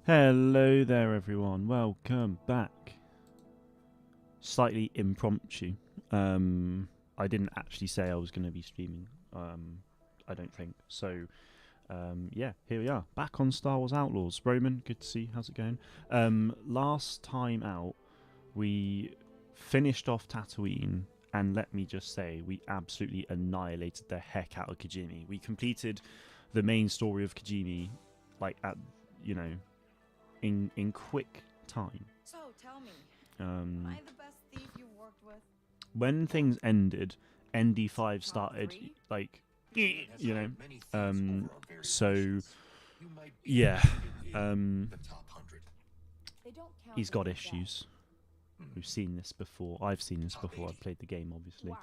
Hello there, everyone. Welcome back. Slightly impromptu. I didn't actually say I was going to be streaming. I don't think so. Yeah, here we are, back on Star Wars Outlaws. Roman, good to see you. How's it going? Last time out, we finished off Tatooine, and let me just say, we absolutely annihilated the heck out of Kijimi. We completed the main story of Kijimi, like at, in quick time. So tell me, am I the best thief you worked with? When things ended, ND5 started, like, so yeah, he's got issues. We've seen this before. I've seen this before. I've played the game, obviously. Wow,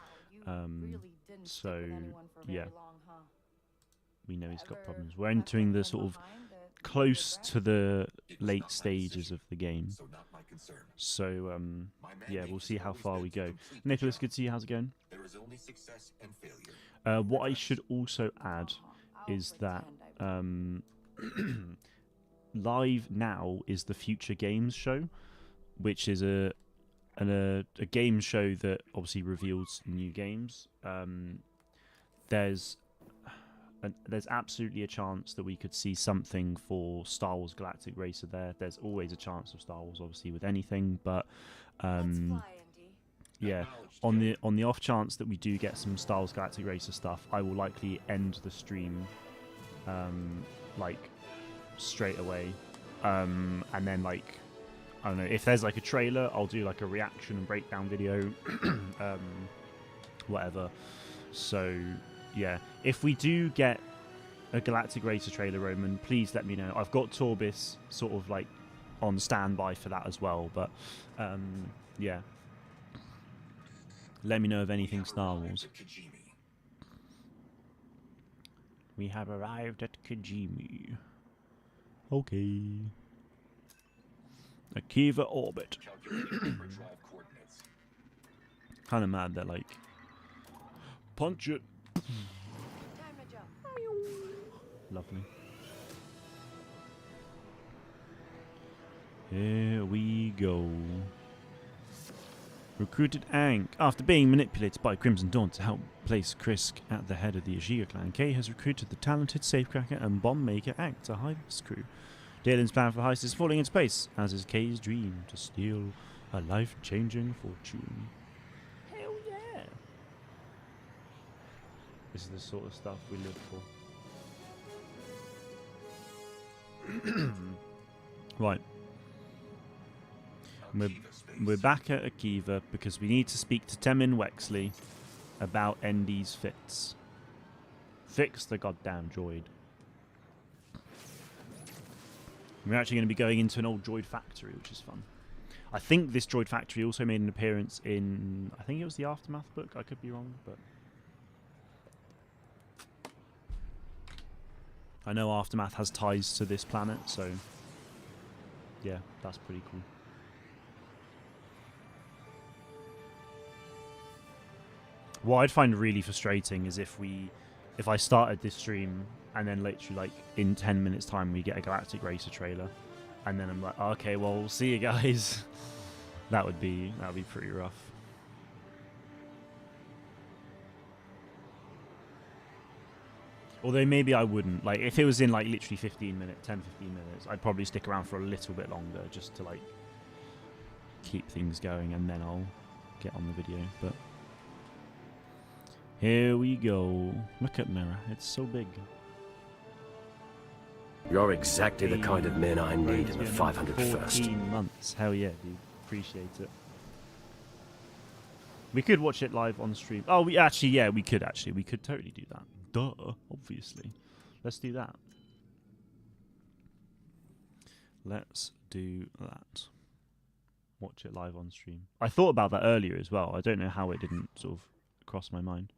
you really didn't so stick with anyone for yeah, very long, huh? we know he's got Ever problems. We're left entering the anyone sort of behind that you close regret? to the late stages of the game. So yeah, we'll see how far we go. Nicholas, good to see you. How's it going? What I should also add I'll is that pretend I live now is the Future Games show, which is a game show that obviously reveals new games. There's absolutely a chance that we could see something for Star Wars Galactic Racer there. There's always a chance of Star Wars, obviously, with anything, but Let's fly, Andy. yeah, on the off chance that we do get some Star Wars Galactic Racer stuff, I will likely end the stream like straight away, and then like, I don't know, if there's like a trailer, I'll do like a reaction and breakdown video, whatever. So yeah, if we do get a Galactic Racer trailer, Roman, please let me know. I've got Torbis sort of like on standby for that as well, but yeah, let me know of anything Star Wars. We have arrived at Kijimi. Okay. Akiva orbit. Kind of mad that like, punch it. Time to jump. Lovely. Here we go. Recruited Aang. After being manipulated by Crimson Dawn to help place Krisk at the head of the Ashiga clan, Kay has recruited the talented safecracker and bomb maker Aang to hide his crew. Dalen's plan for the heist is falling into place, as is Kay's dream to steal a life-changing fortune. Hell yeah! This is the sort of stuff we live for. Right. We're back at Akiva because we need to speak to Temin Wexley about ND's fits. Fix the goddamn droid. We're actually going to be going into an old droid factory, which is fun. I think this droid factory also made an appearance in, I think it was the Aftermath book. I could be wrong, but I know Aftermath has ties to this planet, so yeah, that's pretty cool. What I'd find really frustrating is if I started this stream and then literally like in 10 minutes time we get a Galactic Racer trailer, and then I'm like, okay, well, we'll see you guys. that would be pretty rough. Although maybe I wouldn't. Like if it was in like literally 10, 15 minutes, I'd probably stick around for a little bit longer just to like keep things going, and then I'll get on the video. But here we go. Look at Mirror. It's so big. You're exactly the kind of men I need in the 501st. 14 months. Hell yeah, dude. Appreciate it. We could watch it live on stream. Oh, we could totally do that. Duh, obviously. Let's do that. Let's do that. Watch it live on stream. I thought about that earlier as well. I don't know how it didn't sort of cross my mind.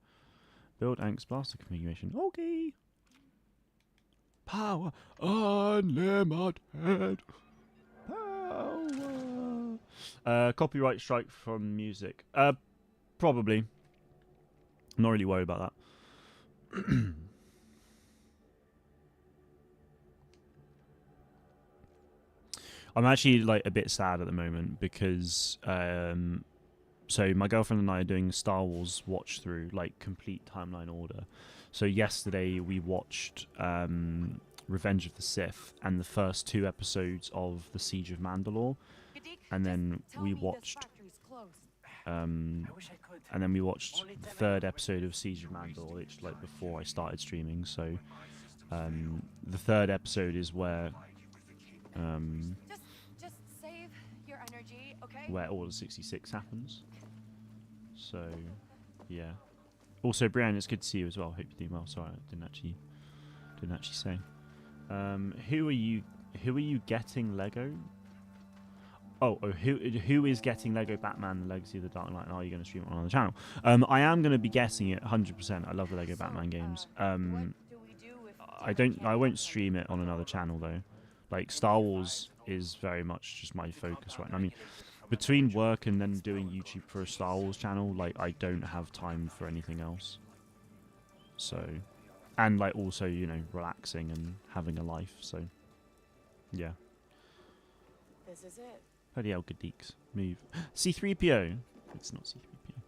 Build Ank's blaster configuration. Okay. Power unlimited. Power. Copyright strike from music. Probably. I'm not really worried about that. I'm actually like a bit sad at the moment because so my girlfriend and I are doing Star Wars watch through, like complete timeline order. So yesterday we watched Revenge of the Sith and the first 2 episodes of The Siege of Mandalore, and then we watched and then we watched the 3rd episode of Siege of Mandalore, which like before I started streaming. So the 3rd episode is where Just save your energy, okay? where Order 66 happens. So yeah. Also, Brian, it's good to see you as well. Hope you're doing well. Sorry, I didn't actually say. Who are you getting Lego? Who is getting Lego Batman: The Legacy of the Dark Knight? And are you going to stream it on the channel? I am going to be getting it 100%. I love the Lego Batman games. I won't stream it on another channel though. Like Star Wars is very much just my focus right now. I mean, between work and then doing YouTube for a Star Wars channel, like I don't have time for anything else. So, and like also, you know, relaxing and having a life. So, yeah. This is it. Bloody hell, good deeks. Move. C3PO. It's not C3PO.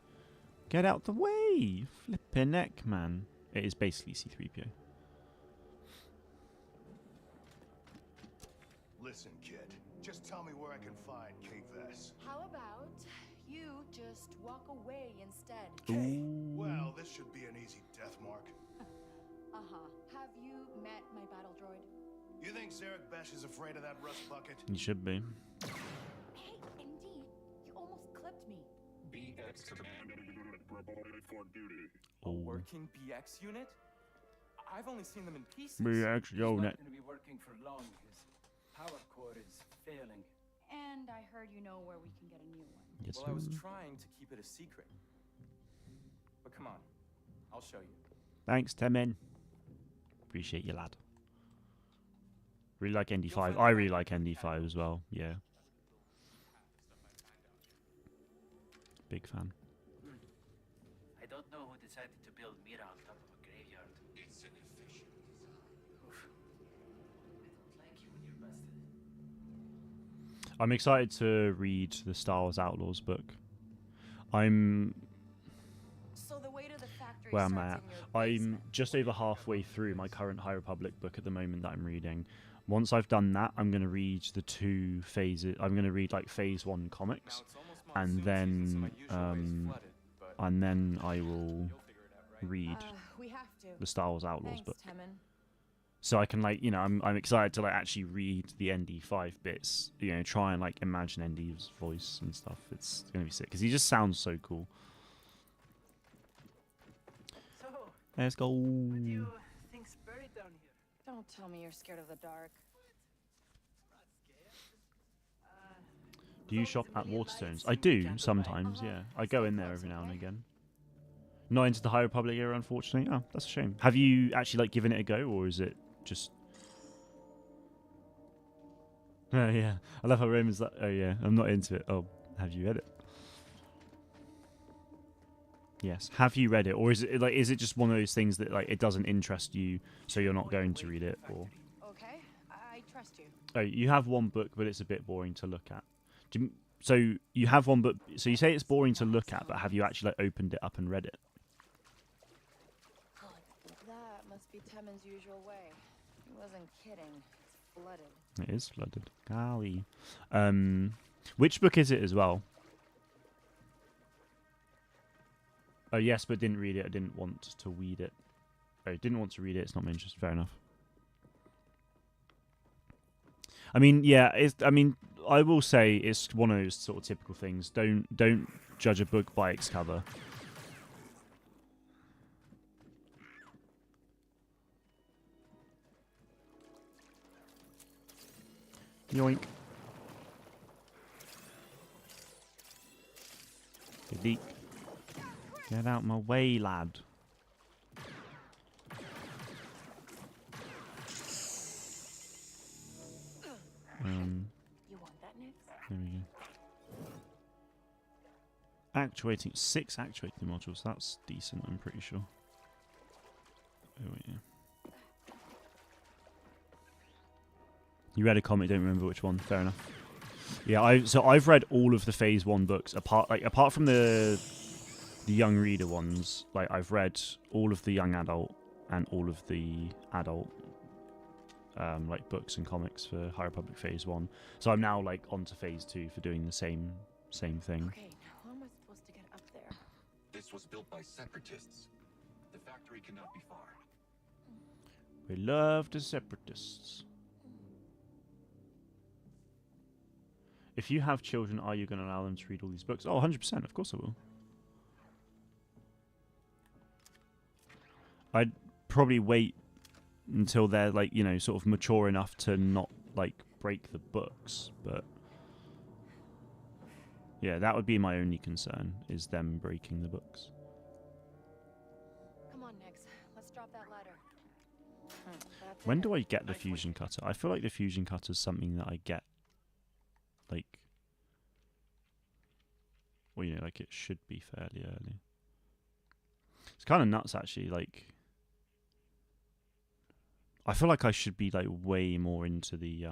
Get out the way. Flippin' neck, man. It is basically C3PO. Listen, kid. Just tell me where I can find K-Vess. How about you just walk away instead? Well, this should be an easy death mark. Have you met my battle droid? You think Zarek Besh is afraid of that rust bucket? You should be. Hey, indeed. You almost clipped me. BX command unit reported for duty. A working BX unit? I've only seen them in pieces. BX He's not unit. going to be working for long. His power core is failing. And I heard you know where we can get a new one. Yes, Well, I was sir. trying to keep it a secret. But come on, I'll show you. Thanks, Temin. Appreciate you, lad. Really like ND5. I really like ND5 as well. Yeah. Big fan. I don't know who decided to build Mira on top of a graveyard. It's an efficient design. Oof. I don't like you when you're busted. I'm excited to read the Star Wars Outlaws book. I'm So the way to the factory where am I starts at? in your I'm basement. just over halfway through my current High Republic book at the moment that I'm reading. Once I've done that, I'm going to read the 2 phases. I'm going to read like phase 1 comics, Now, it's almost and monsoon season, so my then usual way is flooded, but and then I will you'll figure it out, right? read We have to. the Star Wars Outlaws Thanks, book. Temin. So I can like, you know, I'm excited to like actually read the ND5 bits, you know, try and like imagine ND's voice and stuff. It's going to be sick because he just sounds so cool. So, Let's go. what do you think's buried down here? Don't tell me you're scared of the dark. Do you shop at Waterstones? I do sometimes, yeah. I go in there every now and again. Not into the High Republic era, unfortunately. Oh, that's a shame. Have you actually like given it a go, or is it just? Oh yeah, I love how Raymond's like, oh yeah, I'm not into it. Oh, have you read it? Yes. Have you read it, or is it just one of those things that like it doesn't interest you, so you're not going to read it, or? Okay, I trust you. Oh, you have one book, but it's a bit boring to look at. So you have one book. So you say it's boring to look at, but have you actually like opened it up and read it? That must be Temin's usual way. He wasn't kidding. It's flooded. It is flooded. Golly. Which book is it as well? Oh yes, but didn't read it. I didn't want to read it. Oh, didn't want to read it. It's not my interest. Fair enough. I mean, yeah. I will say it's one of those sort of typical things. Don't judge a book by its cover. Yoink. Good deek. Get out my way, lad. You want that next? There we go. Actuating 6 actuating modules. That's decent. I'm pretty sure. Oh yeah. You read a comic, don't remember which one. Fair enough. Yeah, I've read all of the Phase 1 books apart from the young reader ones. Like I've read all of the young adult and all of the adult like books and comics for High Republic Phase 1. So I'm now like on to Phase 2 for doing the same thing. Okay, now how am I supposed to get up there? This was built by separatists. The factory cannot be far. We love the separatists. If you have children, are you going to allow them to read all these books? Oh, 100%. Of course I will. I'd probably wait until they're, like, you know, sort of mature enough to not, like, break the books. But, yeah, that would be my only concern, is them breaking the books. Come on, Nix. Let's drop that ladder. When do I get the fusion cutter? I feel like the fusion cutter is something that I get, like, well, you know, like it should be fairly early. It's kind of nuts, actually. Like, I feel like I should be like way more into the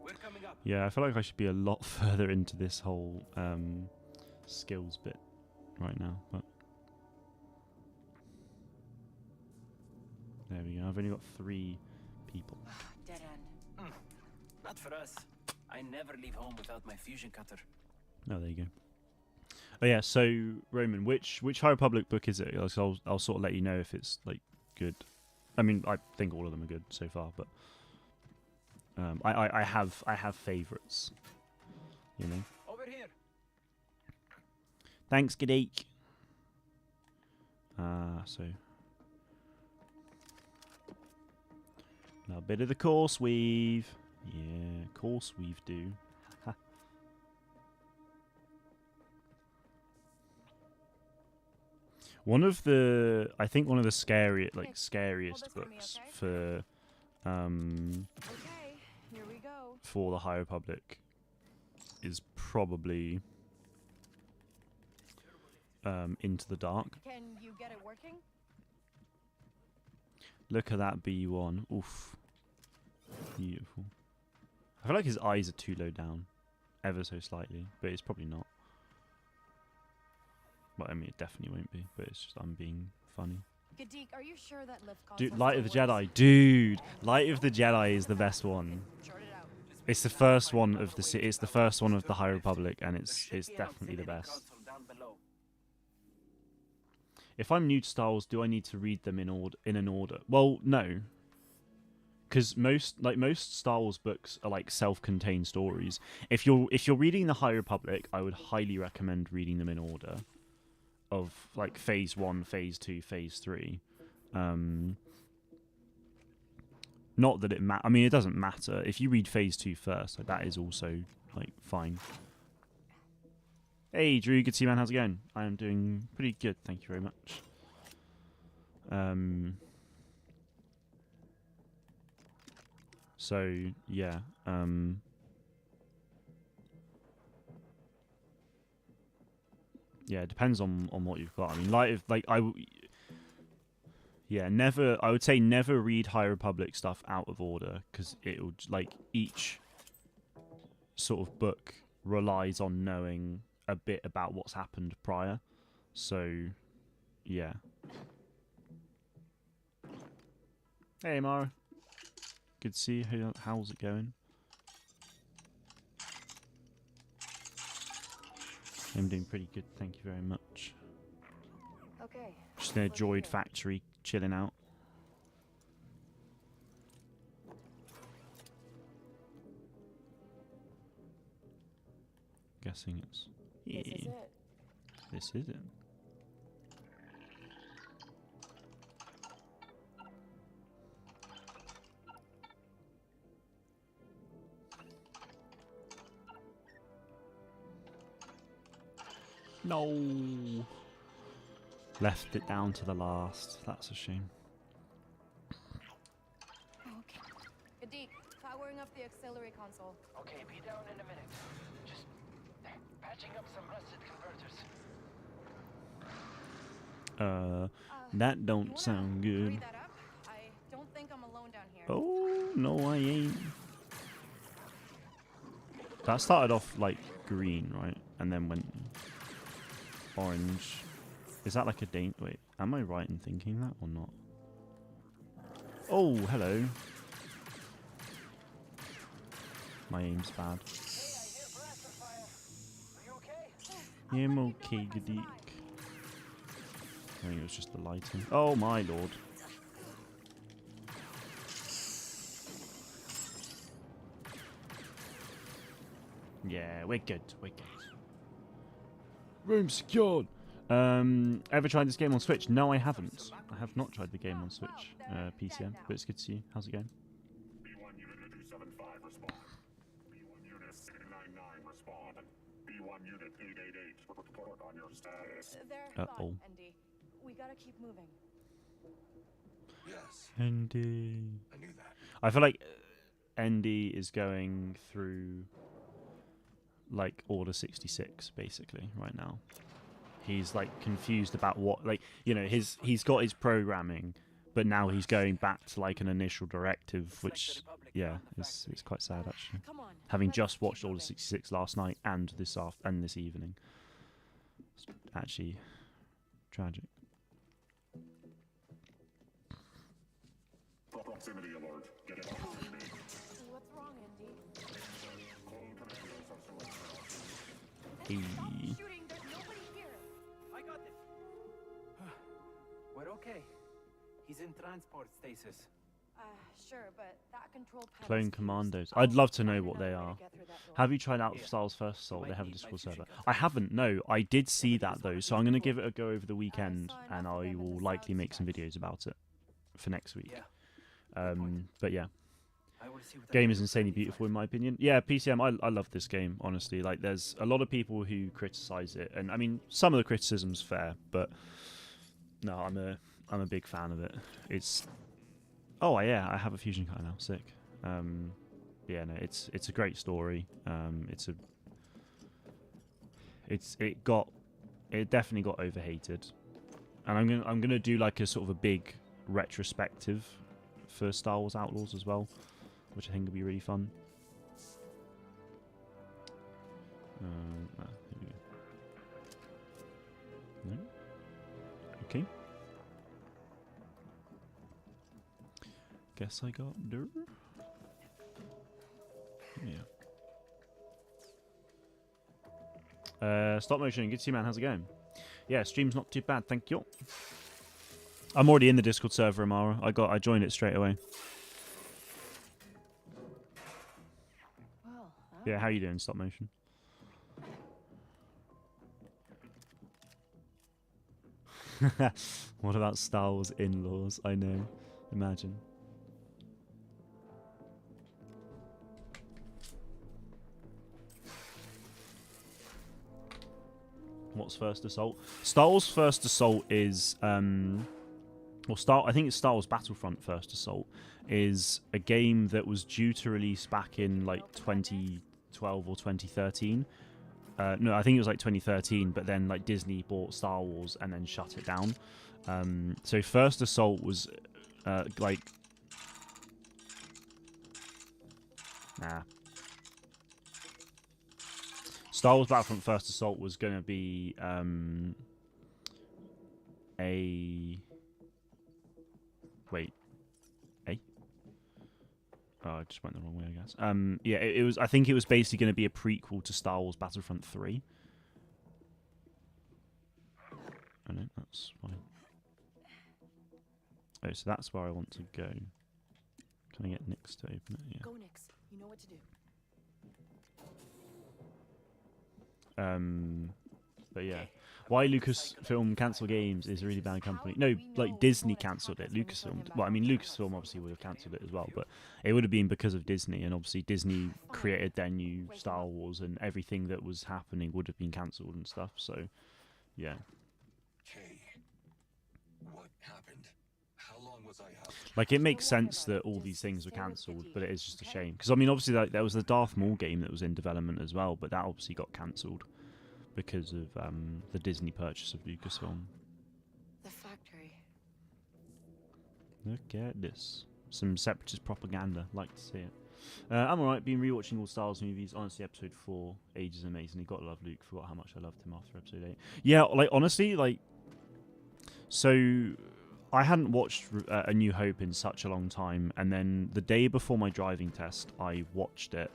We're coming up. Yeah, I feel like I should be a lot further into this whole skills bit right now, but there we go. I've only got 3 people. Dead end. Not for us. I never leave home without my fusion cutter. Oh, there you go. Oh yeah, so Roman, which High Republic book is it? So I'll sort of let you know if it's like good. I mean, I think all of them are good so far, but I have favorites. You know. Over here. Thanks, Gadeek. So now a bit of the course weave. Yeah, course weave do. I think one of the scariest for me, books okay? for Okay, here we go. for the High Republic is probably Into the Dark. Can you get it working? Look at that B1. Oof. Beautiful. I feel like his eyes are too low down. Ever so slightly. But it's probably not. Well, I mean, it definitely won't be. But it's just I'm being funny. Gadeek, are you sure that lift console Dude, Light of the still works? Jedi. Dude! Light of the Jedi is the best one. Chart it out. It's the first one of the it's the first one of the High Republic, and it's definitely the best. If I'm new to Star Wars, do I need to read them in an order? Well, no, because most Star Wars books are like self-contained stories. If you're reading the High Republic, I would highly recommend reading them in order of like Phase 1, Phase 2, Phase 3. Not that it I mean, it doesn't matter if you read Phase 2 first. Like, that is also like fine. Hey, Drew, good to see you, man. How's it going? I am doing pretty good, thank you very much. So yeah. Yeah, it depends on what you've got. I mean, never. I would say never read High Republic stuff out of order, because it'll like each sort of book relies on knowing a bit about what's happened prior. So, yeah. Hey, Mara. Good to see you. How's it going? I'm doing pretty good, thank you very much. Okay. Just in a droid factory, chilling out. Guessing it's... Yeah. This is it. This is it. No. Left it down to the last. That's a shame. Okay. Gadeek, powering up the auxiliary console. Okay, be down in a minute. Just patching up some rusted converters. That You don't wanna sound hurry good. that up? I don't think I'm alone down here. Oh, no, I ain't. That started off like green, right? And then went orange. Is that like a date? Wait, am I right in thinking that or not? Oh, hello. My aim's bad. Yeah, I'm okay, Gadik. I think it was just the lighting. Oh my lord. Yeah, we're good. We're good. Room secured. Ever tried this game on Switch? No, I haven't. I have not tried the game on Switch, PCM, but it's good to see you. How's it going? B1 Unit 275 respond. B1 Unit 699 respond. B1 Unit 888 report on your status. They're Uh-oh. fine, Andy. We gotta keep moving. Yes, Andy. I knew that. I feel like Andy is going through like Order 66 basically right now. He's like confused about what, like, you know, he's got his programming, but now he's going back to like an initial directive, which yeah, it's quite sad actually. Come on. Having let's just keep watched Order moving. 66 last night and this evening, it's actually tragic. Proximity alert. Get it off of me. What's wrong, Andy? Clone commandos are surrounded. Hey. Shooting, there's nobody here. I got this. We're okay. He's in transport stasis. Sure, but that control panel's Clone fused. commandos. I'll I'd love to find know what another they way to are. get through that door. Have you tried out Yeah. Styles First Assault? You They might have a need my Discord fusion server. cutter. I haven't. No, I did see that though, so I'm gonna give it a go over the I weekend, saw and enough of I them in will the likely south make some stretch. videos about it for next week. Yeah. But yeah, I will see what I game can is do insanely for beautiful in you. my opinion. Yeah, PCM, I love this game honestly. Like, there's a lot of people who criticize it, and I mean some of the criticism's fair, but no, I'm a big fan of it. It's yeah, I have a fusion cutter now. Sick. Yeah, no, it's a great story. It definitely got overhated, and I'm gonna do like a sort of a big retrospective for Star Wars Outlaws as well, which I think will be really fun. Here we go. No. Okay. Guess I got dirt. Yeah. Stop motion. Good to see you, man. How's it going? Yeah, stream's not too bad, thank you. I'm already in the Discord server, Amara. I joined it straight away. Well, Yeah, how you doing, stop motion? What about Star Wars in-laws? I know. Imagine. What's First Assault? Star Wars First Assault is I think it's Star Wars Battlefront First Assault is a game that was due to release back in like 2012 or 2013. No, I think it was like 2013, but then like Disney bought Star Wars and then shut it down. So First Assault was like Star Wars Battlefront First Assault was going to be Oh, I just went the wrong way, I guess. Yeah, it was. I think it was basically going to be a prequel to Star Wars Battlefront 3. Oh no, that's fine. Oh, so that's where I want to go. Can I get Nix to open it? Yeah. go Nix. You know what to do. But yeah, why Lucasfilm cancel games is a really bad company. No, like Disney cancelled it. Lucasfilm, well, I mean Lucasfilm obviously would have cancelled it as well, but it would have been because of Disney, and obviously Disney created their new Star Wars, and everything that was happening would have been cancelled and stuff. So, yeah. Kay, what happened? How long was I out? Like, it makes sense that all these things were cancelled, but it is just a shame. Because, I mean, obviously, like, there was the Darth Maul game that was in development as well, but that obviously got cancelled because of the Disney purchase of Lucasfilm. The factory. Look at this. Some separatist propaganda. Like to see it. I'm alright. Been rewatching all Star Wars movies. Honestly, episode 4 ages amazingly. Got to love Luke. Forgot how much I loved him after episode 8. Yeah, like honestly, like so. I hadn't watched A New Hope in such a long time, and then the day before my driving test, I watched it,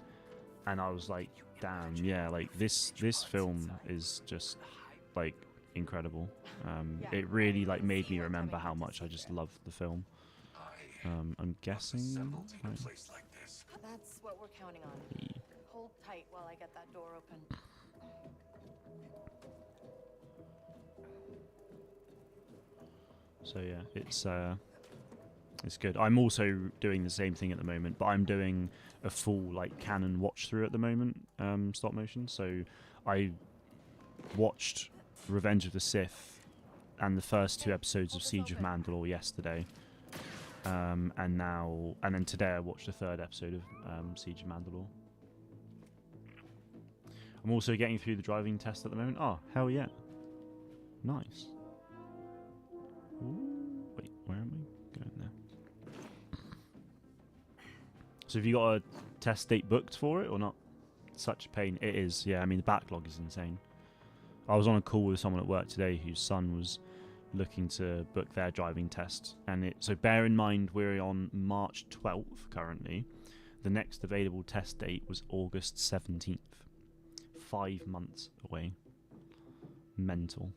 and I was like, "Damn, yeah! Like this film is just like incredible." It really like made me remember how much I just loved the film. I'm guessing. Assembled in a Right. place like this. That's what we're counting on. Yeah. Hold tight while I get that door open. So yeah, it's good. I'm also doing the same thing at the moment, but I'm doing a full like canon watch through at the moment, stop motion. So I watched Revenge of the Sith and the first 2 episodes of Siege of Mandalore yesterday, and then today I watched the 3rd episode of Siege of Mandalore. I'm also getting through the driving test at the moment. Oh, hell yeah. Nice. Ooh, wait, where am I going there? So have you got a test date booked for it or not? Such a pain. It is, yeah. I mean, the backlog is insane. I was on a call with someone at work today whose son was looking to book their driving test. So bear in mind we're on March 12th currently. The next available test date was August 17th. 5 months away. Mental.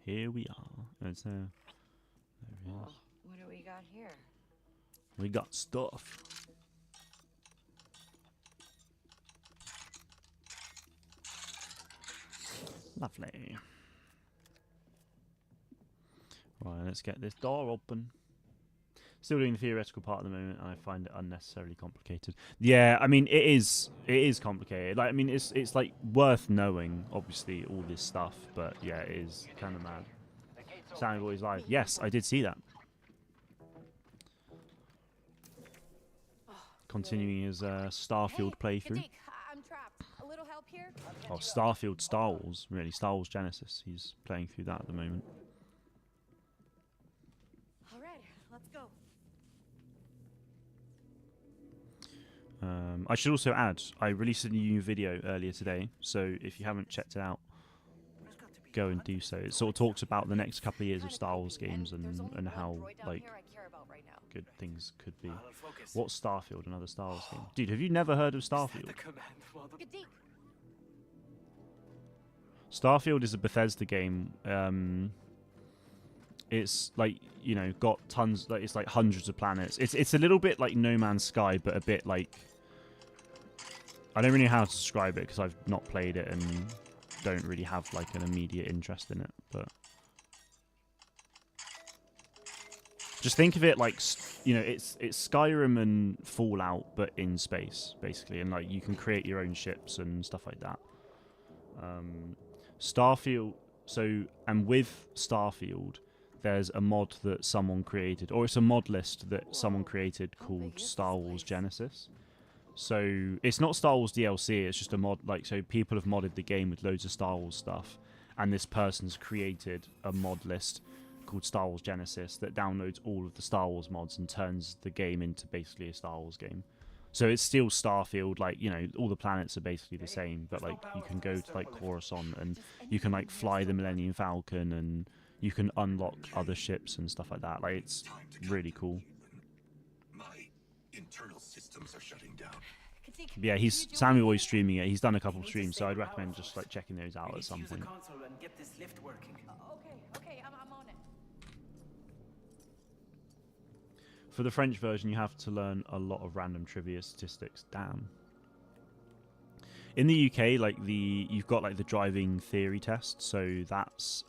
Here we are. It's there he is. What do we got here? We got stuff. Lovely. Right, let's get this door open. Still doing the theoretical part at the moment, and I find it unnecessarily complicated. Yeah, I mean it is complicated. Like I mean it's like worth knowing, obviously, all this stuff, but yeah, it is kind of mad. Sammy Boy's live. Yes, I did see that. Continuing his Starfield playthrough. Kadik, I'm trapped. A little help here? Oh, Starfield Star Wars, really. Star Wars Genesis. He's playing through that at the moment. All right, let's go. I should also add, I released a new video earlier today, so if you haven't checked it out, go and do so. It sort of talks about the next couple of years of Star Wars games and how like good things could be. What's Starfield? Another Star Wars game? Dude, have you never heard of Starfield? Kadik, Starfield is a Bethesda game. It's like, you know, got tons, like it's like hundreds of planets. It's a little bit like No Man's Sky, but a bit like, I don't really know how to describe it because I've not played it and don't really have like an immediate interest in it. But just think of it like, you know, it's Skyrim and Fallout, but in space basically, and like you can create your own ships and stuff like that. Starfield. So, and with Starfield, there's a mod that someone created, or it's a mod list that someone created called Star Wars Genesis. So it's not Star Wars DLC, it's just a mod, like, so people have modded the game with loads of Star Wars stuff, and this person's created a mod list called Star Wars Genesis that downloads all of the Star Wars mods and turns the game into basically a Star Wars game. So it's still Starfield, like, you know, all the planets are basically the same, but like you can go to like Coruscant and you can like fly the Millennium Falcon and you can unlock other ships and stuff like that. Like it's really cool. My internal systems are shutting down. Kadik, Yeah, Sammy always streaming it. He's done a couple of streams, so I'd recommend just like checking those out at some Use the point. console and get this lift working. Okay, I'm on it. For the French version, you have to learn a lot of random trivia statistics. Damn. In the UK, like you've got like the driving theory test, so that's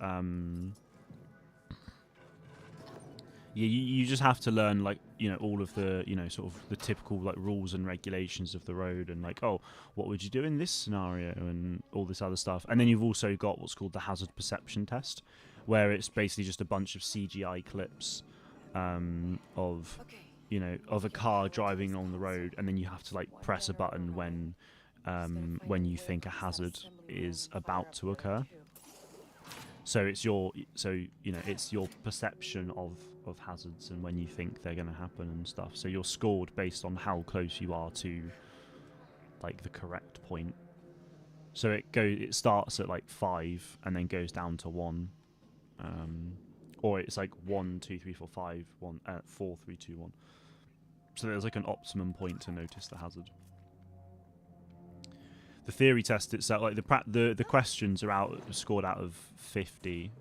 yeah, you just have to learn like, you know, all of the, you know, sort of the typical like rules and regulations of the road and like, oh, what would you do in this scenario and all this other stuff. And then you've also got what's called the hazard perception test, where it's basically just a bunch of CGI clips of, you know, of a car driving along the road, and then you have to like press a button when you think a hazard is about to occur. So it's your it's your perception of hazards and when you think they're going to happen and stuff. So you're scored based on how close you are to like the correct point. So it starts at like 5 and then goes down to 1, or it's like 1, 2, 3, 4, 5, 1, 4, 3, 2, 1. So there's like an optimum point to notice the hazard. The theory test itself, like the questions are scored out of 50,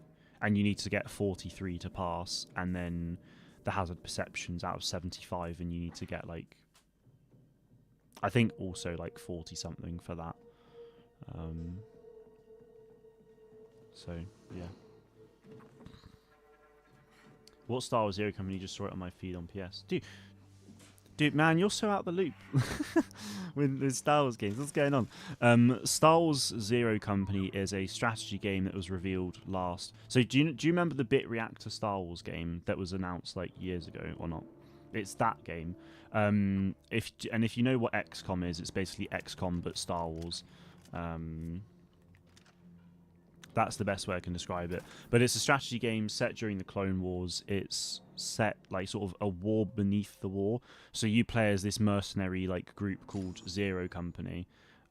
and you need to get 43 to pass, and then the hazard perception's out of 75, and you need to get like, I think also like 40 something for that. So yeah. What Star Wars Zero Company? Just saw it on my feed on PS. Dude, man, you're so out the loop with Star Wars games. What's going on? Star Wars Zero Company is a strategy game that was revealed last. So do you remember the Bit Reactor Star Wars game that was announced like years ago or not? It's that game. If you know what XCOM is, it's basically XCOM but Star Wars. That's the best way I can describe it. But it's a strategy game set during the Clone Wars. It's set like sort of a war beneath the war. So you play as this mercenary like group called Zero Company.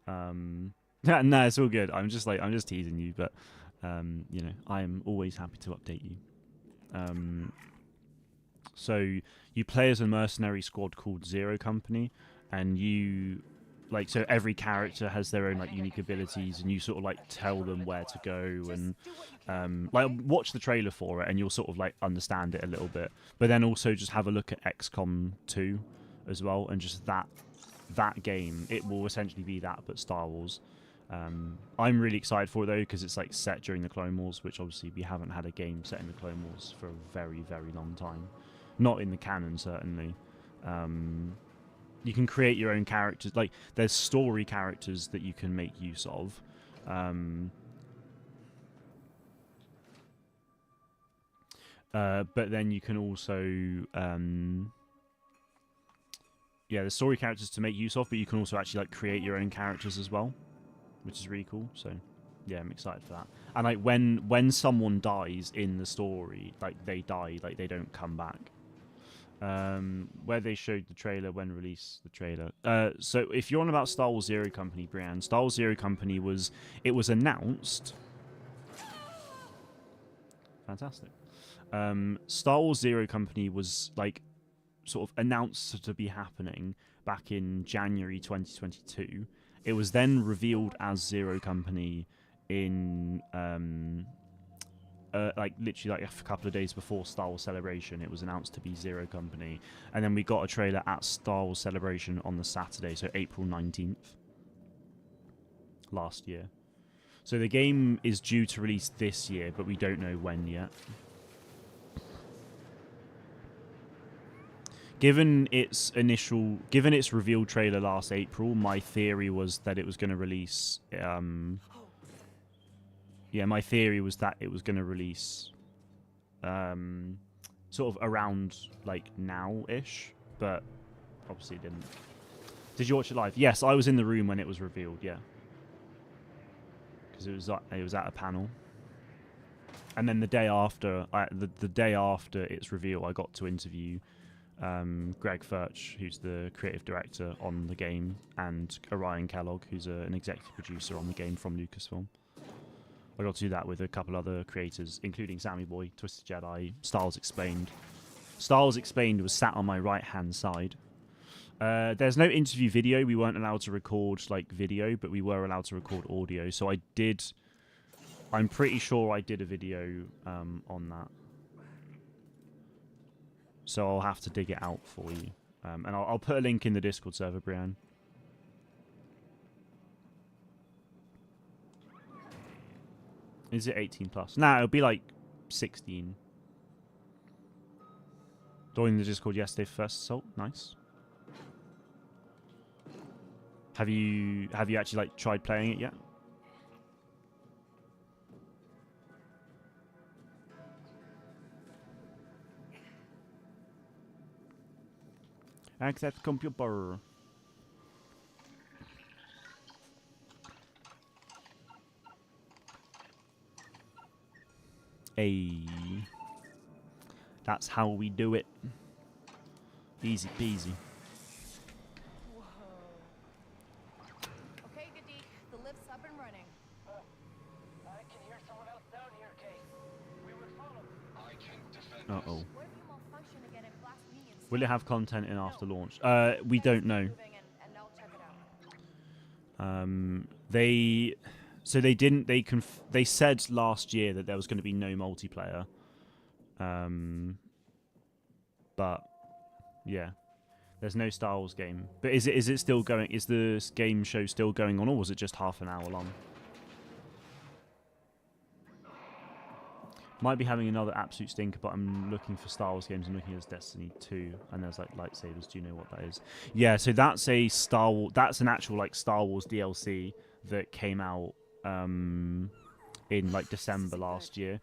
No, it's all good. I'm just teasing you, but you know, I am always happy to update you. So you play as a mercenary squad called Zero Company, and you like, so every character has their own like unique abilities, and you sort of like tell them where to go, and like watch the trailer for it and you'll sort of like understand it a little bit. But then also just have a look at XCOM 2 as well, and just that game, it will essentially be that but Star Wars. I'm really excited for it though, because it's like set during the Clone Wars, which obviously we haven't had a game set in the Clone Wars for a very, very long time. Not in the canon, certainly. You can create your own characters. Like, there's story characters that you can make use of. But then you can also... there's story characters to make use of, but you can also actually like create your own characters as well, which is really cool. So, yeah, I'm excited for that. And like when someone dies in the story, like they die, like they don't come back. Where they showed the trailer, when released the trailer. So if you're on about Star Wars Zero Company, Brienne, Star Wars Zero Company was announced. Fantastic. Star Wars Zero Company was like sort of announced to be happening back in January 2022. It was then revealed as Zero Company in like literally like a couple of days before Star Wars Celebration. It was announced to be Zero Company, and then we got a trailer at Star Wars Celebration on the Saturday, so April 19th last year. So the game is due to release this year, but we don't know when yet. Given its reveal trailer last April, my theory was that it was going to release my theory was that it was going to release sort of around like now-ish, but obviously it didn't. Did you watch it live? Yes, I was in the room when it was revealed, yeah. Because it was at a panel. And then the day after its reveal, I got to interview Greg Furch, who's the creative director on the game, and Orion Kellogg, who's an executive producer on the game from Lucasfilm. I got to do that with a couple other creators, including Sammy Boy, Twisted Jedi, Styles Explained. Styles Explained was sat on my right-hand side. There's no interview video. We weren't allowed to record like video, but we were allowed to record audio. So I'm pretty sure I did a video on that. So I'll have to dig it out for you. And I'll put a link in the Discord server, Brian. Is it 18 plus? Nah, it'll be like 16. Joined the Discord yesterday for First Assault. Nice. Have you actually like tried playing it yet? Access computer. Hey. That's how we do it. Easy peasy. Whoa. Okay, Gadik, the lift's up and running. I can hear someone else down here, Kate. We were followed. I can defend Uh-oh. What if you malfunction again and blast me instead? Will it have content in after No. launch? We don't know. Moving and I'll check it out. They said last year that there was going to be no multiplayer. But yeah, there's no Star Wars game. But is it still going? Is the game show still going on, or was it just half an hour long? Might be having another absolute stinker, but I'm looking for Star Wars games. I'm looking at Destiny 2, and there's like lightsabers. Do you know what that is? Yeah, so that's a Star Wars. That's an actual like Star Wars DLC that came out in like December last year.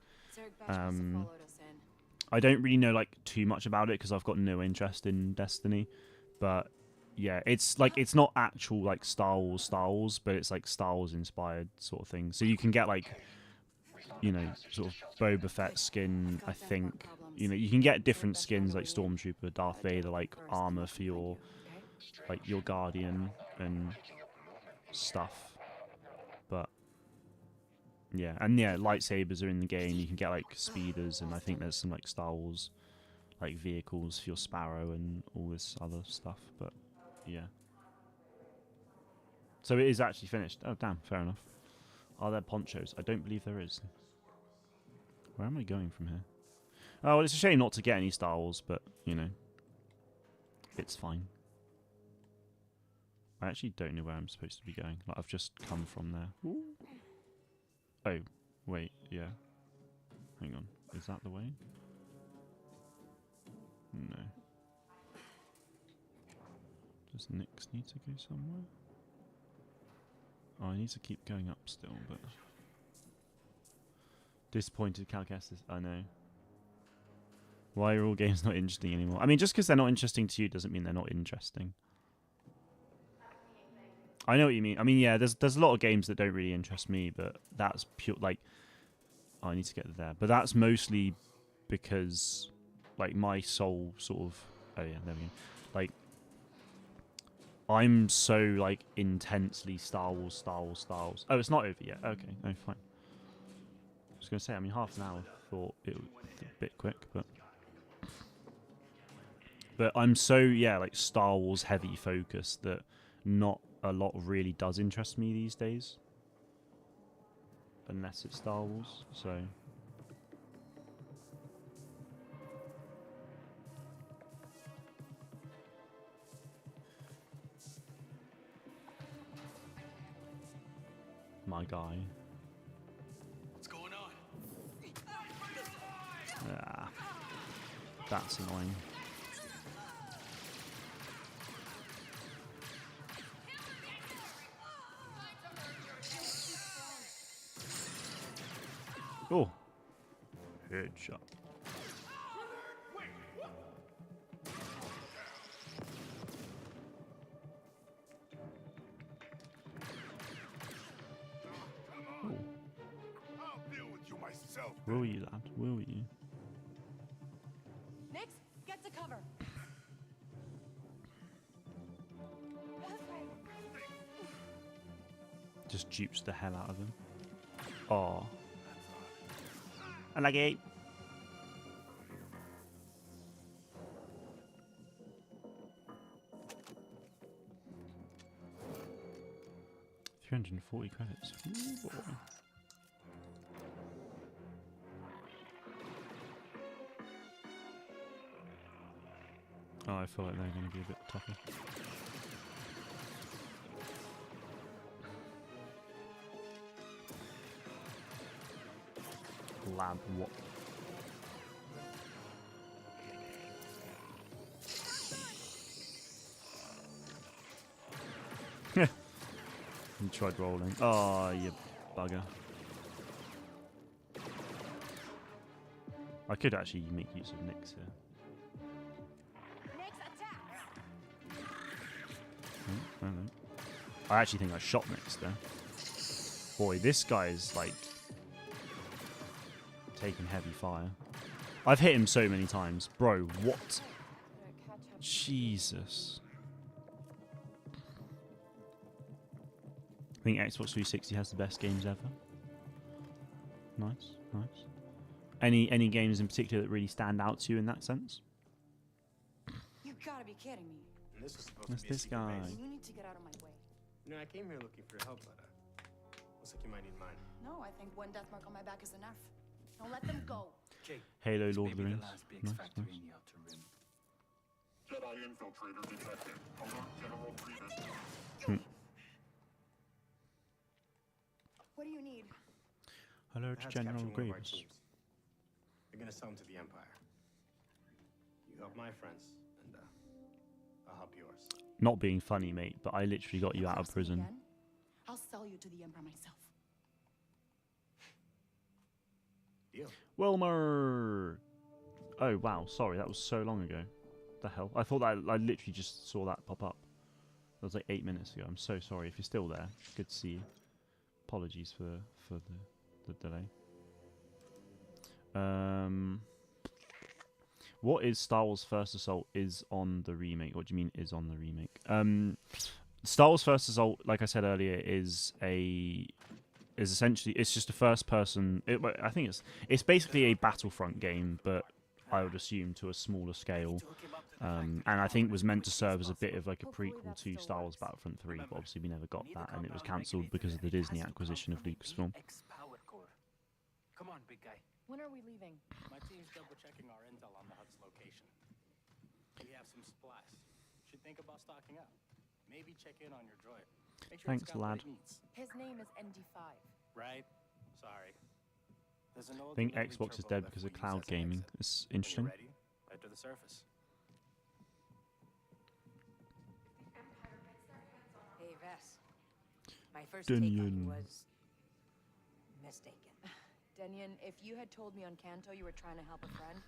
I don't really know like too much about it because I've got no interest in Destiny, but yeah, it's like it's not actual like Star Wars, but it's like Star Wars inspired sort of thing. So you can get like, you know, sort of Boba Fett skin. I think, you know, you can get different skins like Stormtrooper, Darth Vader, like armor for your like your Guardian and stuff. But yeah, and yeah, lightsabers are in the game. You can get like speeders, and I think there's some like Star Wars like vehicles for your Sparrow and all this other stuff. But yeah, so it is actually finished. Oh damn, fair enough. Are there ponchos? I don't believe there is. Where am I going from here? Oh, well, it's a shame not to get any Star Wars, but you know, it's fine. I actually don't know where I'm supposed to be going. Like I've just come from there. Ooh. Oh, wait, yeah. Hang on. Is that the way? No. Does Nyx need to go somewhere? Oh, I need to keep going up still, but... Disappointed Calcastus, I know. Why are all games not interesting anymore? I mean, just because they're not interesting to you doesn't mean they're not interesting. I know what you mean. I mean, yeah, there's a lot of games that don't really interest me, but that's pure, like... Oh, I need to get there. But that's mostly because, like, my soul sort of... Oh, yeah, there we go. Like, I'm so, like, intensely Star Wars. Oh, it's not over yet. Okay, no, fine. I was going to say, I mean, half an hour, thought it was a bit quick, but... But I'm so, yeah, like, Star Wars heavy focused that not a lot really does interest me these days. Unless it's Star Wars, so... My guy. What's going on? Ah, that's annoying. Oh, headshot. Oh. I'll deal with you myself. Will you, lad? Will you? Nyx, get to cover. Just dupes the hell out of him. Oh. I like it. $340 credits. Ooh, boy. Oh, I feel like they're going to be a bit tougher. Lab what? You tried rolling. Oh, you bugger. I could actually make use of Nyx here. Nyx, attack! Oh, I don't know. I actually think I shot Nyx there. Boy, this guy is like taking heavy fire. I've hit him so many times. Bro, what? Better catch up. Jesus. I think Xbox 360 has the best games ever. Nice, nice. Any games in particular that really stand out to you in that sense? You gotta be kidding me. And this was supposed That's to be a this secret guy. base. You need to get out of my way. You know, I came here looking for help, but looks like you might need mine. No, I think one death mark on my back is enough. Don't let them go. Okay. Halo, This Lord may of the be Rings. last big Nice, factory nice. in the Outer Rim. Jedi infiltrator detected. Alert General Grievous. What do you need? Hello I to had General capture one of our Grievous. teams. They're gonna sell them to the Empire. You help my friends, and I'll help yours. Not being funny, mate, but I literally got you out of Cross me prison. again, I'll sell you to the Emperor myself. Deal. Wilmer! Oh, wow, sorry, that was so long ago. The hell? I thought that I literally just saw that pop up. That was like 8 minutes ago. I'm so sorry. If you're still there, good to see you. Apologies for the delay. What is Star Wars First Assault is on the remake? What do you mean is on the remake? Star Wars First Assault, like I said earlier, is essentially it's just a first person. I think it's basically a Battlefront game, but I would assume to a smaller scale. And I think was meant to serve as a bit of like a prequel to StarArs Battlefront 3, but obviously we never got that, and it was cancelled because of the Disney acquisition of Lucasfilm. Come on, big guy. When are we leaving? My team's double-checking our intel on the hub's location. We have some supplies. Should think about stocking up. Maybe check in on your droid. Make sure Thanks, it's got what lad. it needs. His name is ND5. Right? Sorry. There's an old I think delivery Xbox is turbo dead left because of we use cloud as an gaming. exit. It's When you're interesting. ready, head to the surface. Hey, Vess. My first take on you Dunion. was mistaken. Denyon, if you had told me on Kanto you were trying to help a friend,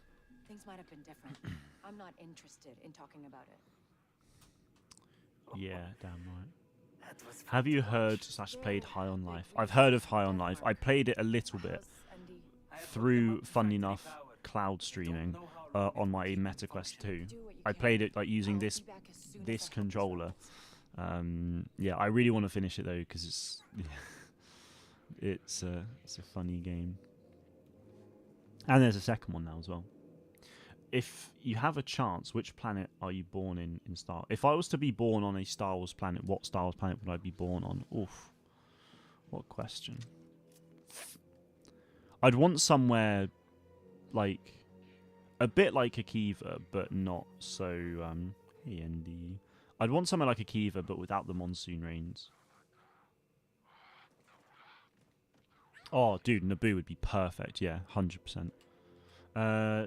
things might have been different. I'm not interested in talking about it. Yeah, damn right. That was fun Have you to heard watch. / played High on Life? I've heard of High on Life. I played it a little bit How's ND? I have through, hooked them up to funnily factory enough, power. cloud streaming on my MetaQuest 2. Do what you I can. played it like using I'll this be back as soon as I this have these controller. robots. Yeah, I really want to finish it though because it's a funny game. And there's a second one now as well. If you have a chance, which planet are you born in Star? If I was to be born on a Star Wars planet, what Star Wars planet would I be born on? Oof, what question. I'd want somewhere like a bit like Akiva, but not so. Hey, Andy. I'd want somewhere like Akiva, but without the monsoon rains. Oh, dude, Naboo would be perfect. Yeah, 100%.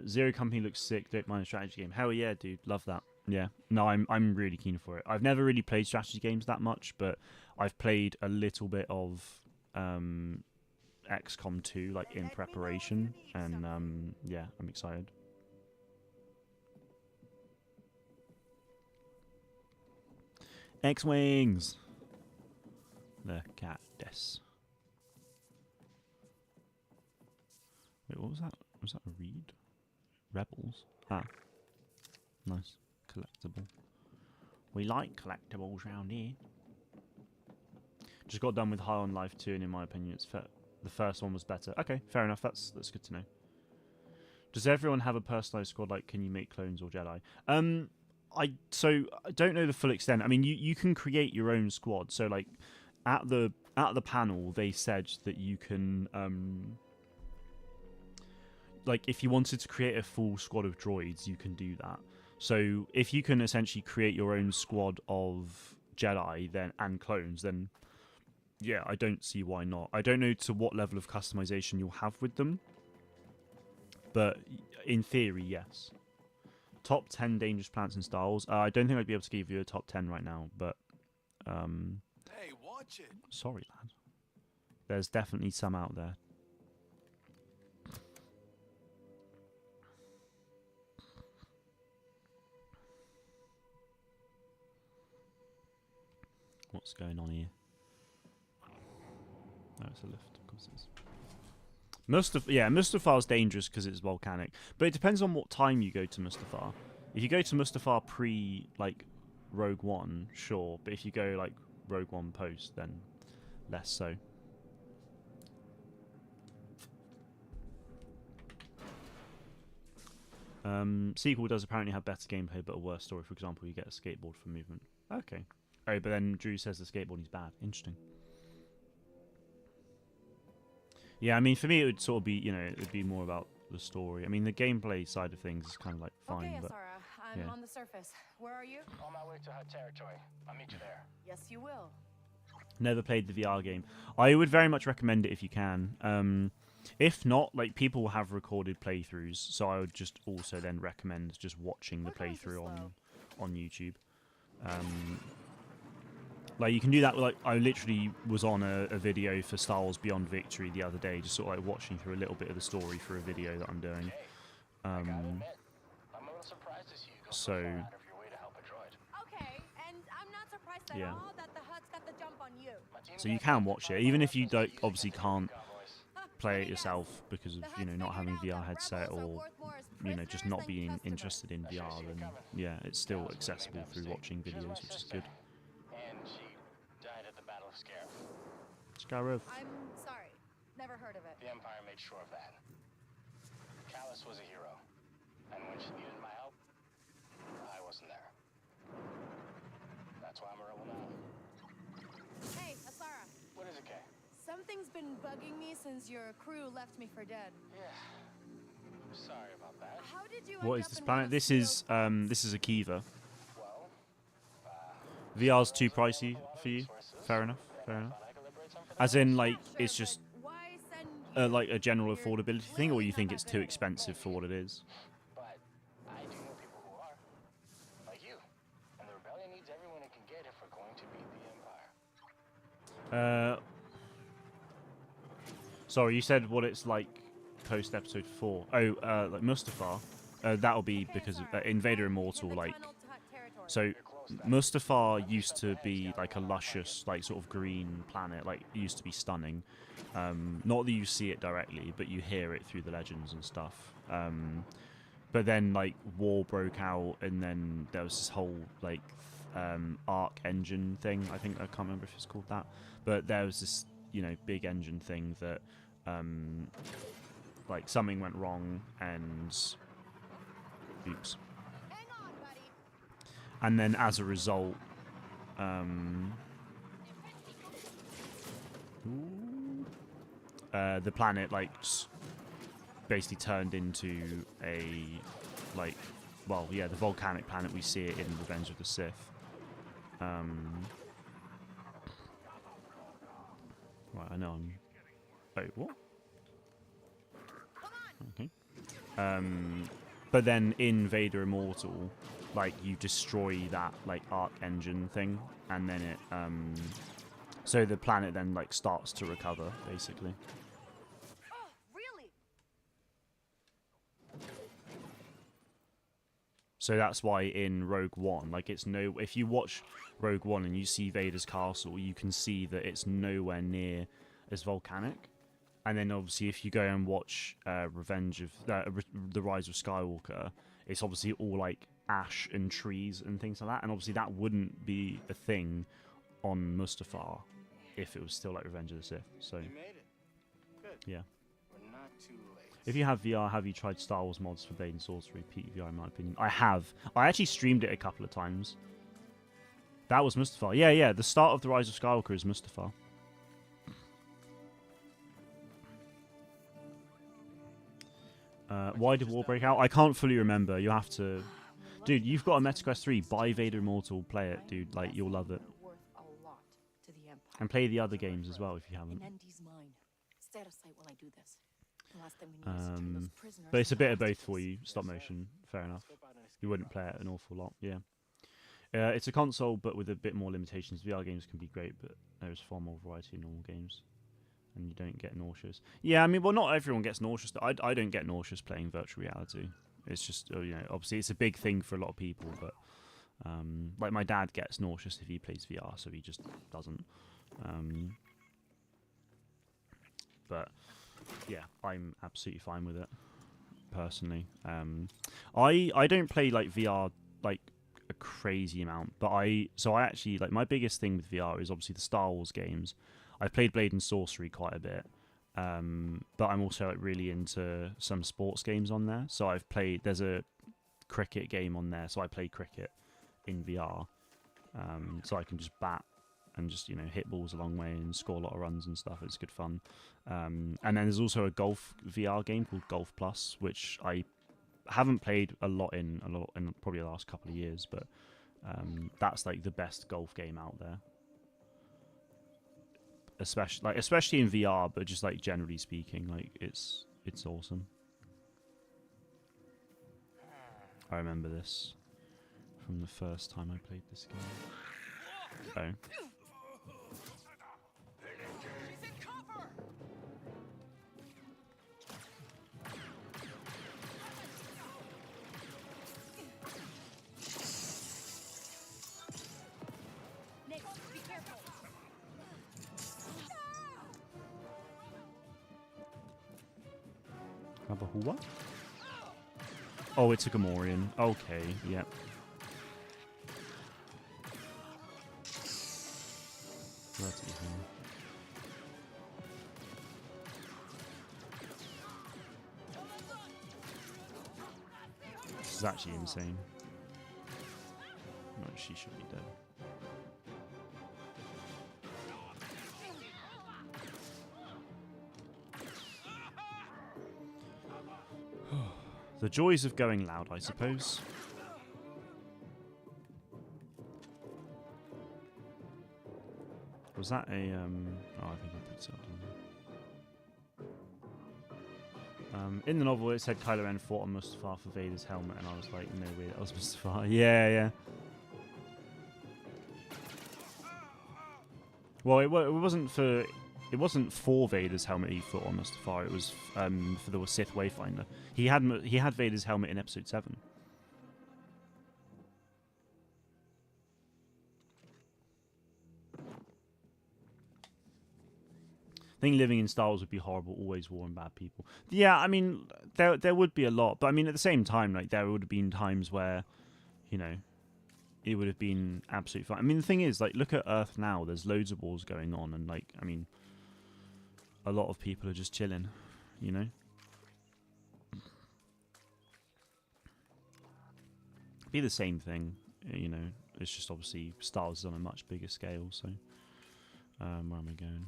Zero Company looks sick. Don't mind a strategy game. Hell yeah, dude. Love that. Yeah. No, I'm really keen for it. I've never really played strategy games that much, but I've played a little bit of XCOM 2, like in preparation, and yeah, I'm excited. X-Wings! Look at this. Wait, what was that? Was that a read? Rebels? Ah. Nice. Collectible. We like collectibles round here. Just got done with High on Life 2, and in my opinion, it's the first one was better. Okay, fair enough. That's good to know. Does everyone have a personalized squad? Like, can you make clones or Jedi? I don't know the full extent. I mean, you can create your own squad. So like at the panel, they said that you can like if you wanted to create a full squad of droids, you can do that. So if you can essentially create your own squad of Jedi and clones, then yeah, I don't see why not. I don't know to what level of customization you'll have with them, but in theory, yes. Top 10 dangerous planets in Star Wars. I don't think I'd be able to give you a top 10 right now, but Hey, watch it. sorry, lad. There's definitely some out there. What's going on here? No, it's a lift. Of course it is. Mustafar's dangerous because it's volcanic, but it depends on what time you go to Mustafar. If you go to Mustafar pre like Rogue One, sure, but if you go like Rogue One post, then less so. Sequel does apparently have better gameplay but a worse story. For example, you get a skateboard for movement. Okay. Oh, but then Drew says the skateboarding is bad. Interesting. Yeah, I mean, for me, it would sort of be, you know, it would be more about the story. I mean, the gameplay side of things is kind of like fine, Okay, but Asara, I'm yeah. on the surface. Where are you? On my way to Hut territory. I'll meet you there. Yes, you will. Never played the VR game. I would very much recommend it if you can. If not, like, people have recorded playthroughs, so I would just also then recommend just watching the playthrough on YouTube. Like, you can do that. Like, I literally was on a video for Star Wars Beyond Victory the other day, just sort of like watching through a little bit of the story for a video that I'm doing. I'm a little surprised to see you go so far out of your way to help a droid. Okay, and I'm not surprised at Yeah. all that the Hutt's got the jump on you. So you can watch it, even if you don't, obviously can't play it yourself because of, you know, not having a VR headset or, you know, just not being interested in VR. Then yeah, it's still accessible through watching videos, which is good. And she died at the Battle of Scarif. Scarif. I'm sorry. Never heard of it. The Empire made sure of that. Callus was a hero. And when she needed my help, I wasn't there. That's why I'm a rebel now. Hey, Asara. What is it, Kay? Something's been bugging me since your crew left me for dead. Yeah. Sorry about that. How did you What end is up this in planet? one of This is Akiva. Well, VR's too pricey for you. Fair enough. Fair enough. I could liberate some for As them. in, like, Sure, it's but just why send like a general You're affordability thing, or you think clearly it's not too that expensive for what it is? But I do know people who are. Like you. And the rebellion needs everyone it can get if we're going to beat the Empire. Sorry, you said what it's like post episode 4. Oh, like Mustafar. That'll be because of Invader Immortal. Like, so Mustafar used to be like a luscious, like sort of green planet. Like, it used to be stunning. Not that you see it directly, but you hear it through the legends and stuff. But then like war broke out, and then there was this whole like arc engine thing. I think I can't remember if it's called that, but there was this, you know, big engine thing that like something went wrong, and oops. Hang on, buddy. And then as a result, the planet like basically turned into a like, well, yeah, the volcanic planet we see it in Revenge of the Sith. Right, I know I'm. Oh, what? Okay. But then in Vader Immortal, like, you destroy that like arc engine thing, and then it so the planet then like starts to recover basically. Oh, really? So that's why in Rogue One, like, it's no. If you watch Rogue One and you see Vader's castle, you can see that it's nowhere near as volcanic. And then obviously, if you go and watch The Rise of Skywalker, it's obviously all like ash and trees and things like that. And obviously, that wouldn't be a thing on Mustafar if it was still like Revenge of the Sith. So You made it. Good. yeah. We're not too late. If you have VR, have you tried Star Wars mods for Blade and Sorcery? Peak VR, in my opinion. I have. I actually streamed it a couple of times. That was Mustafar. Yeah, yeah. The start of The Rise of Skywalker is Mustafar. Why did war break out? I can't fully remember. You have to... Dude, you've got a MetaQuest 3. Buy Vader Immortal. Play it, dude. Like, you'll love it. Worth a lot to the Empire. And play the other games as well if you haven't. In ND's mine. Stay out of sight while I do this. The last thing we need is to turn those prisoners But it's a bit of into both for you. Stop motion. Fair enough. Scope out and escape You wouldn't play it an awful lot. Yeah. It's a console, but with a bit more limitations. VR games can be great, but there's far more variety in normal games. And you don't get nauseous. Yeah, I mean, well, not everyone gets nauseous. I don't get nauseous playing virtual reality. It's just, you know, obviously it's a big thing for a lot of people, but like my dad gets nauseous if he plays VR, so he just doesn't. But yeah, I'm absolutely fine with it personally. I don't play like VR like a crazy amount, but I actually like my biggest thing with VR is obviously the Star Wars games. I've played Blade and Sorcery quite a bit, but I'm also like really into some sports games on there. So there's a cricket game on there, so I play cricket in VR, so I can just bat and just hit balls a long way and score a lot of runs and stuff. It's good fun. And then there's also a golf VR game called Golf Plus, which I haven't played a lot in probably the last couple of years, but that's like the best golf game out there. Especially in VR, but just like generally speaking, like it's awesome. I remember this from the first time I played this game. Oh. Have a Hua? Oh, it's a Gamorrean. Okay, yep. Bloody hell. This is actually insane. No, she should be dead. The joys of going loud, I suppose. Was that a, oh, I think I picked it up. In the novel, it said Kylo Ren fought on Mustafar for Vader's helmet, and I was like, no way, that was Mustafar. Yeah. Well, it wasn't for Vader's helmet he fought on Mustafar. It was for the Sith Wayfinder. He had Vader's helmet in Episode 7. I think living in Star Wars would be horrible. Always war and bad people. Yeah, I mean, there would be a lot, but I mean, at the same time, like there would have been times where, it would have been absolutely fine. I mean, the thing is, like, look at Earth now. There's loads of wars going on, and like, I mean, a lot of people are just chilling, Be the same thing, It's just obviously Star Wars is on a much bigger scale. So, where am I going?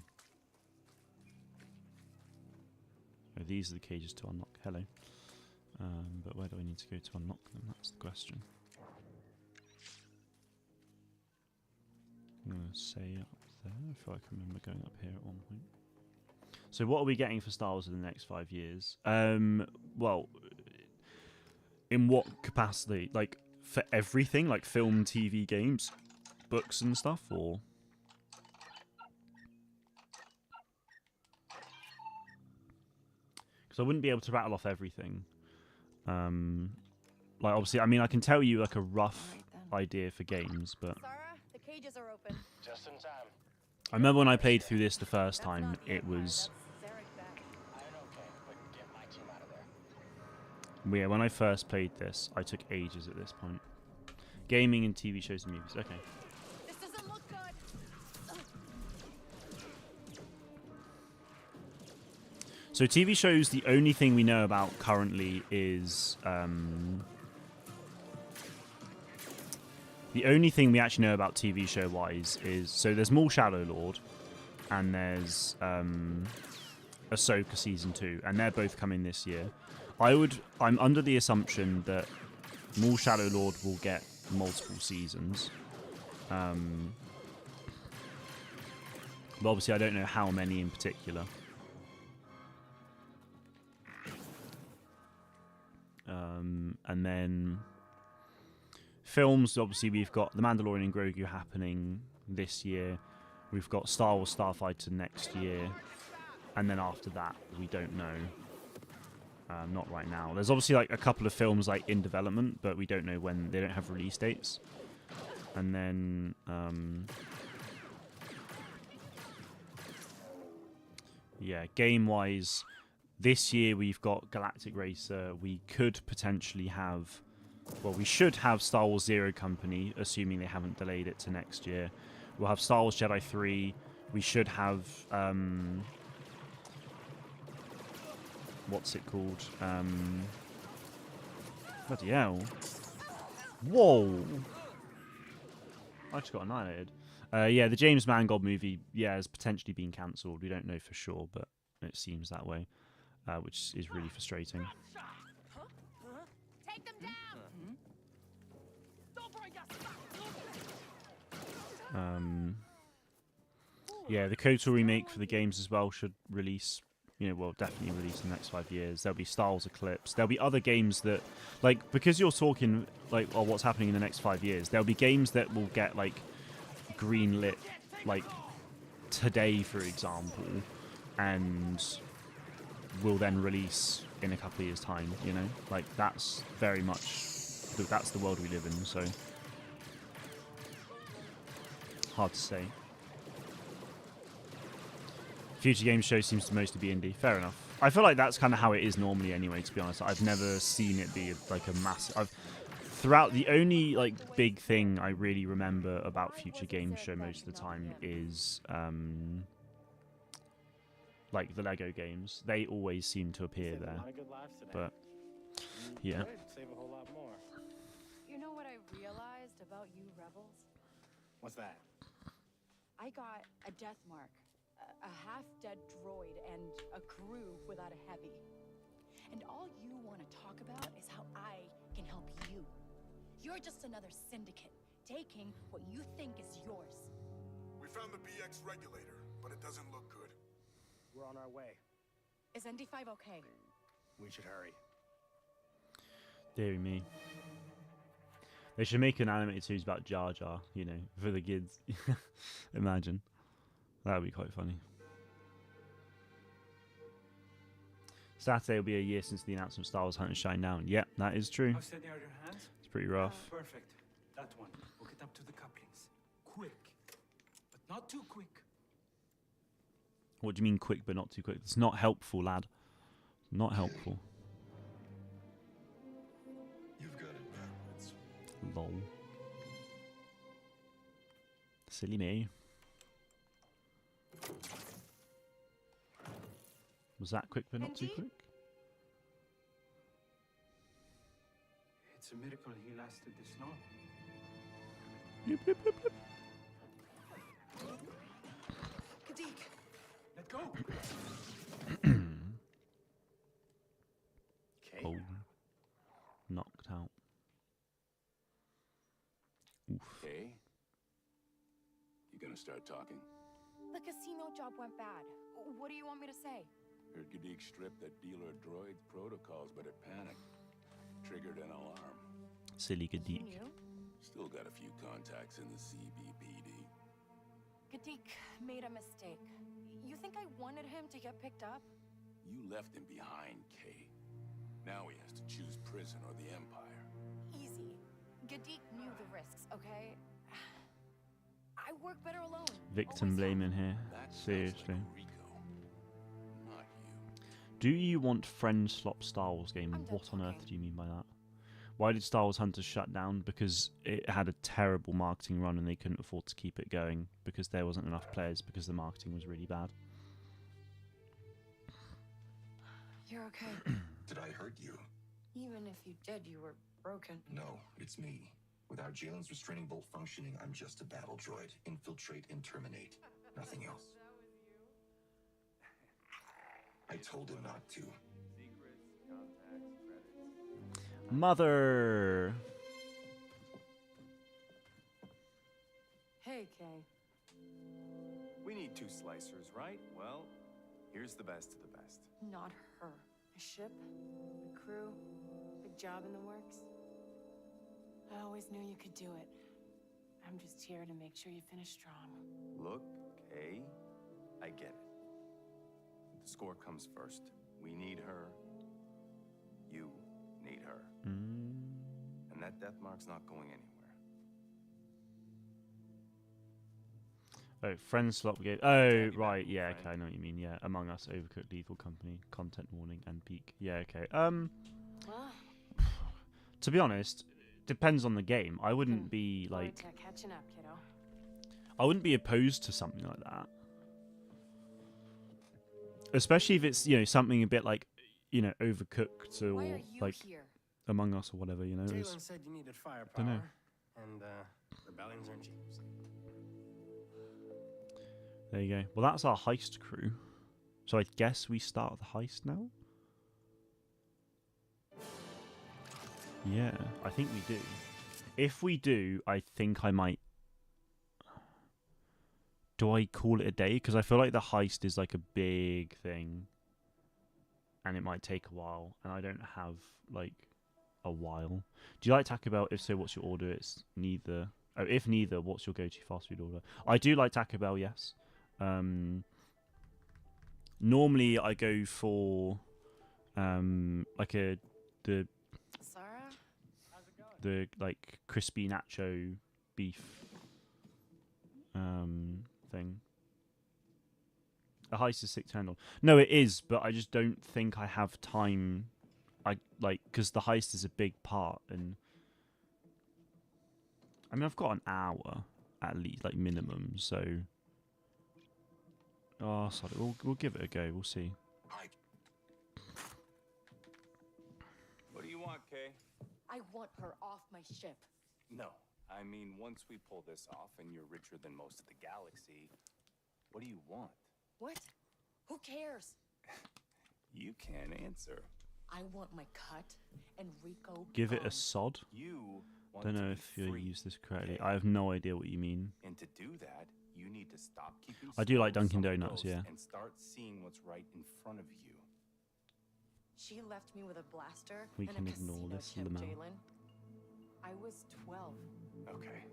Oh, these are the cages to unlock. Hello. But where do I need to go to unlock them? That's the question. I'm going to say up there. I feel like I remember going up here at one point. So what are we getting for Star Wars in the next 5 years? Well, in what capacity? Like, for everything? Like film, TV, games, books and stuff? Or... because I wouldn't be able to rattle off everything. Like, obviously, I mean, I can tell you, like, a rough idea for games, but... Sarah, the cages are open. Just in time. I remember when I played through this the first time, it was... yeah, when I first played this, I took ages at this point. Gaming and TV shows and movies. Okay. This doesn't look good. So TV shows, the only thing we know about currently is... the only thing we actually know about TV show-wise is... so there's Maul Shadow Lord, and there's Ahsoka Season 2, and they're both coming this year. I'm under the assumption that Maul Shadow Lord will get multiple seasons. But obviously I don't know how many in particular. And then films, obviously we've got The Mandalorian and Grogu happening this year. We've got Star Wars Starfighter next year. And then after that, we don't know. Not right now. There's obviously like a couple of films like in development, but we don't know when. They don't have release dates. And then yeah, game wise, This year we've got Galactic Racer. We could potentially have, well, we should have Star Wars Zero Company, assuming they haven't delayed it to next year. We'll have Star Wars Jedi 3. We should have, what's it called? Bloody hell. Whoa! I just got annihilated. Yeah, the James Mangold movie, yeah, has potentially been cancelled. We don't know for sure, but it seems that way, which is really frustrating. Take them down. Yeah, the KOTOR remake for the games as well should release, well, definitely release in the next 5 years. There'll be Star Wars Eclipse. There'll be other games that, like, because you're talking, like, oh, what's happening in the next 5 years, there'll be games that will get, like, greenlit, like, today, for example, and will then release in a couple of years' time, Like, that's very much, that's the world we live in, so hard to say. Future Games Show seems to mostly be indie. Fair enough. I feel like that's kind of how it is normally anyway, to be honest. I've never seen it be like a massive... Throughout, the only like big thing I really remember about Future Games Show most of the time is like the Lego games. They always seem to appear there. But yeah. Save a whole lot more. You know what I realized about you rebels? What's that? I got a death mark, a half-dead droid, and a crew without a heavy. And all you want to talk about is how I can help you. You're just another syndicate, taking what you think is yours. We found the BX regulator, but it doesn't look good. We're on our way. Is ND5 okay? We should hurry. Deary me. They should make an animated series about Jar Jar, for the kids. Imagine. That would be quite funny. Saturday will be a year since the announcement of Star Wars Hunt and Shine Down. Yep, that is true. How steady are your hands? It's pretty rough. Perfect. That one. Hook it up to the couplings. Quick. But not too quick. What do you mean quick but not too quick? It's not helpful, lad. Not helpful. You've got it backwards. Lol. Silly me. Was that quick but not too quick? It's a miracle he lasted this long. Bloop, bloop, bloop, bloop. Kadik, let go. Okay. Oh. Knocked out. Oof. Okay. You gonna start talking? The casino job went bad. What do you want me to say? Heard Gadik stripped that dealer droid's protocols, but it panicked. Triggered an alarm. Silly You Gadik. knew? Still got a few contacts in the CBPD. Gadik made a mistake. You think I wanted him to get picked up? You left him behind, Kay. Now he has to choose prison or the Empire. Easy. Gadik knew the risks, okay? I work better alone. Victim Always have. blaming here. That sounds Seriously. like Rico. Not you. Do you want friend slop Star Wars game? I'm done What on earth talking. do you mean by that? Why did Star Wars Hunters shut down? Because it had a terrible marketing run and they couldn't afford to keep it going because there wasn't enough players because the marketing was really bad. You're okay. Did I hurt you? Even if you did, you were broken. No, it's me. Without Jalen's restraining bolt functioning, I'm just a battle droid. Infiltrate and terminate. Nothing else. I told him not to. Mother! Hey, Kay. We need 2 slicers, right? Well, here's the best of the best. Not her. A ship, a crew, big job in the works. I always knew you could do it. I'm just here to make sure you finish strong. Look, Kay, I get it. The score comes first. We need her. You need her. And that death mark's not going anywhere. Oh, friend slot game. Oh, right. Yeah, okay, I know what you mean. Yeah, Among Us, Overcooked, Lethal Company, Content Warning, and Peak. Yeah, okay. Well, To be honest, depends on the game. I wouldn't be like, forward to catching up, kiddo. I wouldn't be opposed to something like that. Especially if it's, you know, something a bit like, you know, Overcooked Why or are you like here? Among Us or whatever, you know. Jalen said you needed firepower. Dunno. And, rebellions aren't cheap. There you go. Well, that's our heist crew. So I guess we start the heist now? Yeah, I think we do. If we do, I think I might... Do I call it a day? Because I feel like the heist is like a big thing. And it might take a while. And I don't have, like, a while. Do you like Taco Bell? If so, what's your order? It's neither. Oh, if neither, what's your go-to fast food order? I do like Taco Bell, yes. Normally I go for like the Sarah? like crispy nacho beef thing. A heist is $6. No, it is, but I just don't think I have time. I like because the heist is a big part, and I mean I've got an hour at least, like minimum. So, oh, sorry, we'll give it a go. We'll see. What do you want, Kay? I want her off my ship. No. I mean, once we pull this off and you're richer than most of the galaxy, what do you want? What? Who cares? You can't answer. I want my cut and Rico. Give it a gone. sod. You want Don't to know be if you free, use this correctly. okay? I have no idea what you mean. And to do that, you need to stop keeping I do like score with Dunkin' someone Donuts, else yeah. And start seeing what's right in front of you. She left me with a blaster We and can a ignore casino this, chip, Lamau. Jalen. I was 12. Okay.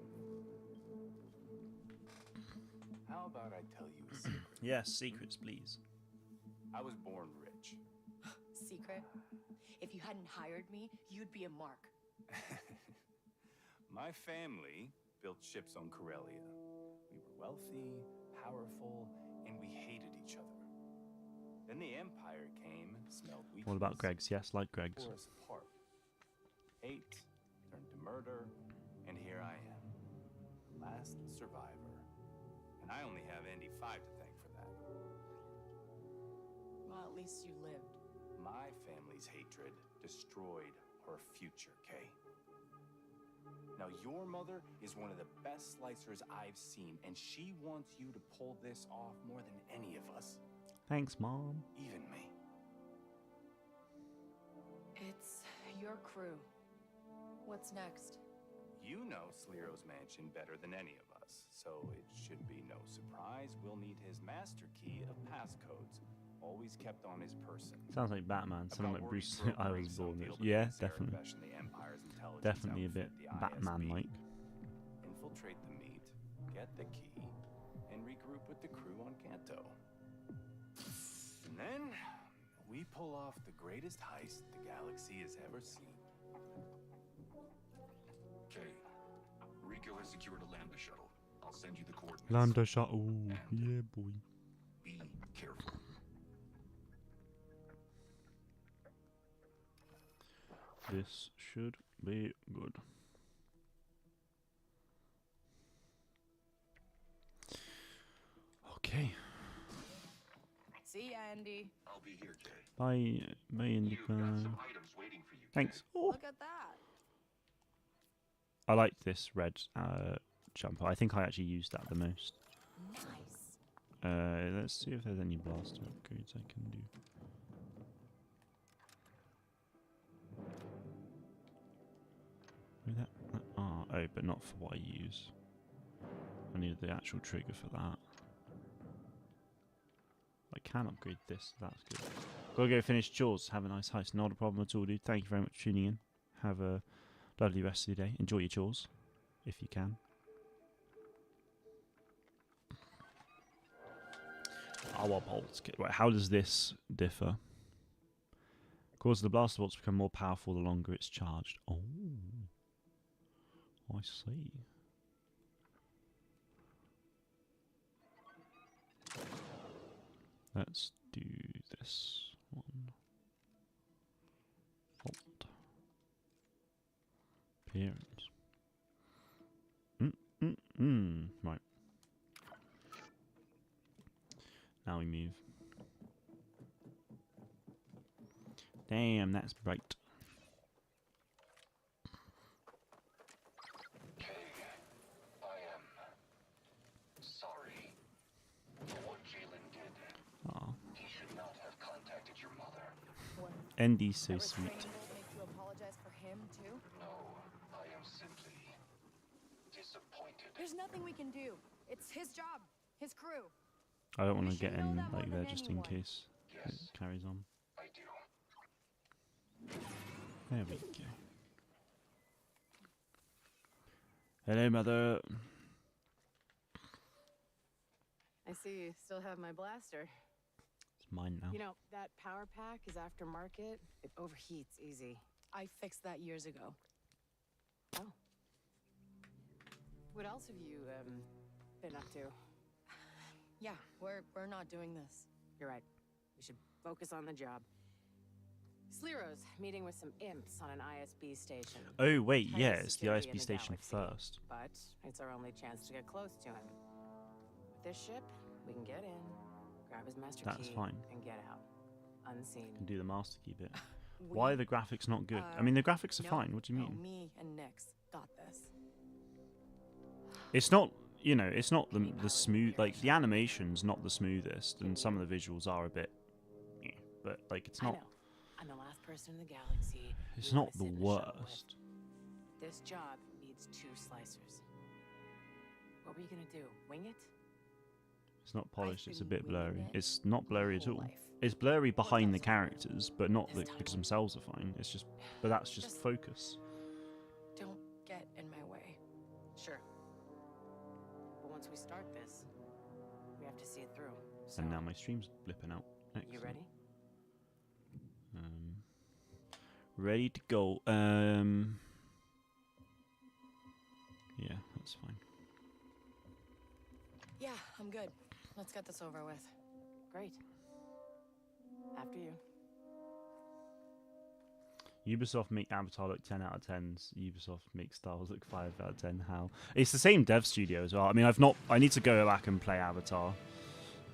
How about I tell you a secret? Yes, secrets, please. I was born rich. Secret? If you hadn't hired me, you'd be a mark. My family built ships on Corellia. We were wealthy, powerful, and we hated each other. Then the Empire came, smelled weakness. What about Greg's? Yes, like Greg's. Tore us apart. Hate turned to murder, and here I am, the last survivor. And I only have Andy 5 to thank for that. Well, at least you lived. My family's hatred destroyed our future, Kay. Now, your mother is one of the best slicers I've seen, and she wants you to pull this off more than any of us. Thanks, Mom. Even me. It's your crew. What's next? You know Sliro's mansion better than any of us, so it should be no surprise we'll need his master key of passcodes, always kept on his person. Sounds like Batman. Something like Bruce. I was born with. with. Yeah, definitely. Definitely a bit Batman-like. Infiltrate the meet, get the key, and regroup with the crew on Kanto. And then we pull off the greatest heist the galaxy has ever seen. Okay. Rico has secured a Lambda shuttle. I'll send you the coordinates. Lambda shuttle. Yeah, boy. Be careful. This should be good. Okay. See ya, Andy. I'll be here, Kay. Bye, bye, You've got Indica. some items waiting for you. Thanks. Oh. Look at that. I like this red jumper. I think I actually used that the most. Nice. Let's see if there's any blaster upgrades I can do. Oh, but not for what I use. I need the actual trigger for that. I can upgrade this, so that's good. Gotta go finish chores. Have a nice heist. Not a problem at all, dude. Thank you very much for tuning in. Have a lovely rest of your day. Enjoy your chores, if you can. Our bolts. Right, how does this differ? Causes the blaster bolts to become more powerful the longer it's charged. Oh, I see. Let's do this one. Alt. Appearance. Right. Now we move. Damn, that's bright. Kay, I am sorry for what Jalen did. Aw. He should not have contacted your mother. What? Andy's so That sweet. restraining bolt make you apologize for him too? No, I am simply disappointed. There's nothing we can do. It's his job, his crew. I don't want You to get should know in that more like than there just in anyone. case it Yes, carries on. I do. There we go. Hello, mother. I see you still have my blaster. It's mine now. You know, that power pack is aftermarket. It overheats easy. I fixed that years ago. Oh. What else have you, been up to? Yeah, we're not doing this. You're right. We should focus on the job. Sliro's meeting with some imps on an ISB station. Oh wait, Highest yeah, it's the security in ISB station galaxy, first. But it's our only chance to get close to him. With this ship, we can get in, grab his master That's key, fine. and get out. Unseen. Can do the master key bit. We- Why are the graphics not good? I mean, the graphics are no, fine. What do you no, mean? me and Nyx got this. It's not, you know, it's not the smooth. Like the animation's not the smoothest, and some of the visuals are a bit. Eh, but like it's I not. know. I'm the last person in the galaxy. It's you wanna not the sit in a shuttle with. worst. This job needs 2 slicers. What were you gonna do? Wing it? It's not polished. It's a been bit winging blurry. it It's not blurry at whole all. life. It's blurry behind the else? characters, but not This because time. themselves are fine. It's just, but that's just Just- focus. Don't get in my way. Sure. But once we start this, we have to see it through. So, And now my stream's blipping out. you Excellent. ready? Ready to go. Yeah, that's fine. Yeah, I'm good. Let's get this over with. Great. After you. Ubisoft make Avatar look 10 out of 10s. Ubisoft make Star Wars look 5 out of 10. How? It's the same dev studio as well. I mean, I need to go back and play Avatar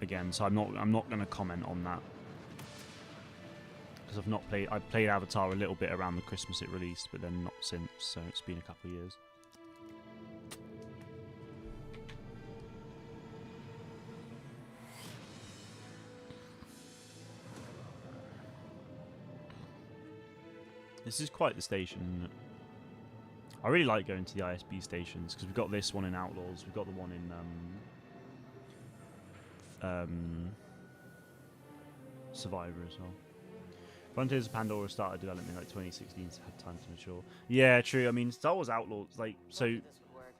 again, so I'm not going to comment on that. Because I played Avatar a little bit around the Christmas it released, but then not since, so it's been a couple of years. This is quite the station, isn't it? I really like going to the ISB stations because we've got this one in Outlaws, we've got the one in Survivor as well. Frontiers of Pandora started development in like 2016, so had time to mature. Yeah, true. I mean, Star Wars Outlaws, like, so This would work.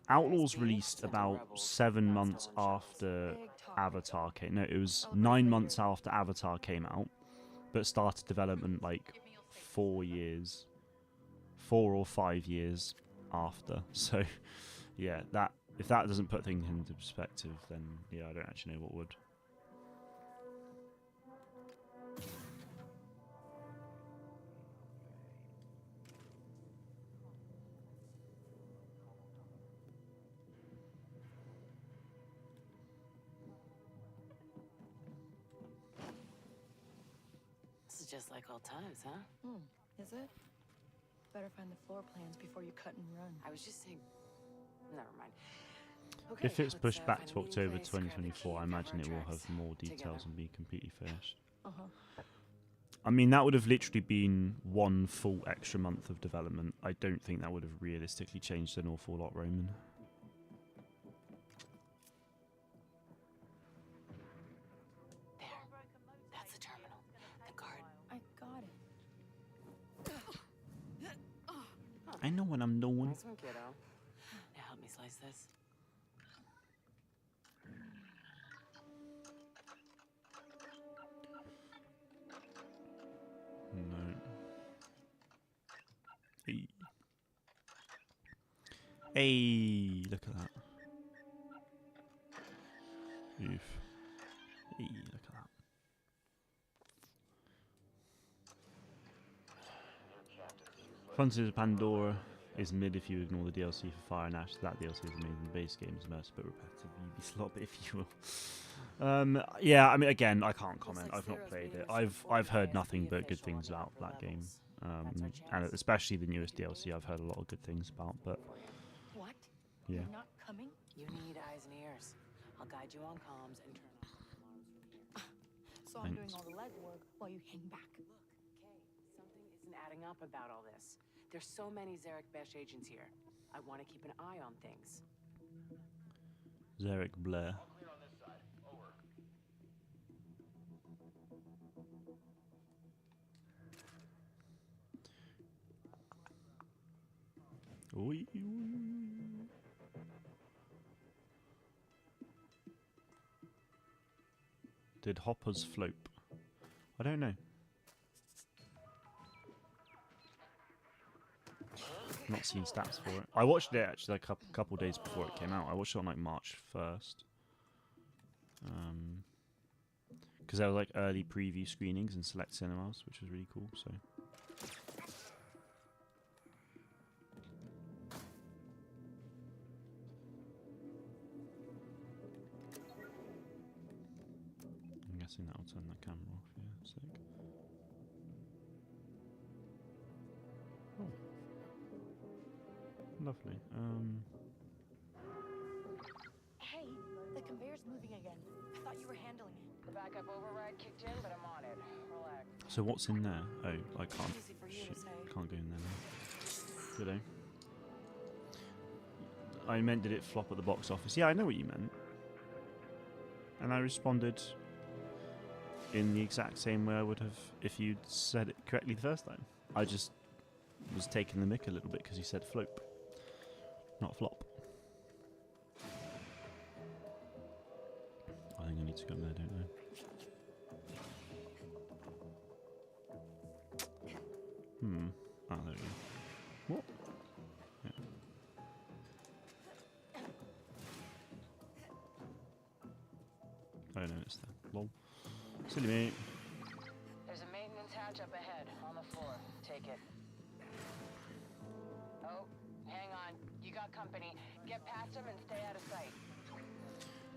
Outlaws ISB released sent the about rebels 7 not months stolen shells. after Big talk. Avatar came. No, it was 9 months after Avatar came out, but started development like 4 years, 4 or 5 years after. So, yeah, that if that doesn't put things into perspective, then yeah, I don't actually know what would. This is just like old times, huh? Is it? Better find the floor plans before you cut and run. I was just saying. Never mind. Okay, If it's let's, pushed back find to a meeting October place, grab the 2024, key, I and cover imagine our it will tracks. have more details Together. and be completely finished. Uh-huh. I mean, that would have literally been 1 full extra month of development. I don't think that would have realistically changed an awful lot, Roman. There. That's the terminal. The guard. I got it. I know what I'm doing. Nice one, kiddo. Now help me slice this. No. Hey. Hey, look at that. Oof. Frontiers of Pandora is mid if you ignore the DLC for Fire and Ash. That DLC is amazing. The base game is immersive but repetitive. You'd be slop if you will. Yeah, I mean, again, I can't comment. I've not played it. I've heard nothing but good things about that game, and especially the newest DLC. I've heard a lot of good things about. But What? yeah, You're not coming? You need eyes and ears. I'll guide you on comms and turn on alarms from here. So I'm doing all the legwork while you hang back. Look, Kay, something isn't adding up about all this. There's so many Zarek Besh agents here. I want to keep an eye on things. Zarek Blair. Oi. Did hoppers float? I don't know. Not seen stats for it. I watched it actually like a couple days before it came out. I watched it on like March 1st. Because there were like early preview screenings in select cinemas, which was really cool. So. I'm guessing that'll turn that camera off. Yeah, sick. Oh. Lovely. Hey, the conveyor's moving again. I thought you were handling it. The backup override kicked in, but I'm on it. Relax. So what's in there? Oh, I can't. Easy for you to Shit, say. can't go in there now. Good. I meant, did it flop at the box office? Yeah, I know what you meant. And I responded in the exact same way I would have if you'd said it correctly the first time. I just was taking the mick a little bit because you said flope, not flop. I think I need to go there, don't I? Oh, there we go. What? Yeah. Oh no, it's there. Lol. Silly me. There's a maintenance hatch up ahead on the floor. Take it. Oh, hang on. You got company. Get past him and stay out of sight.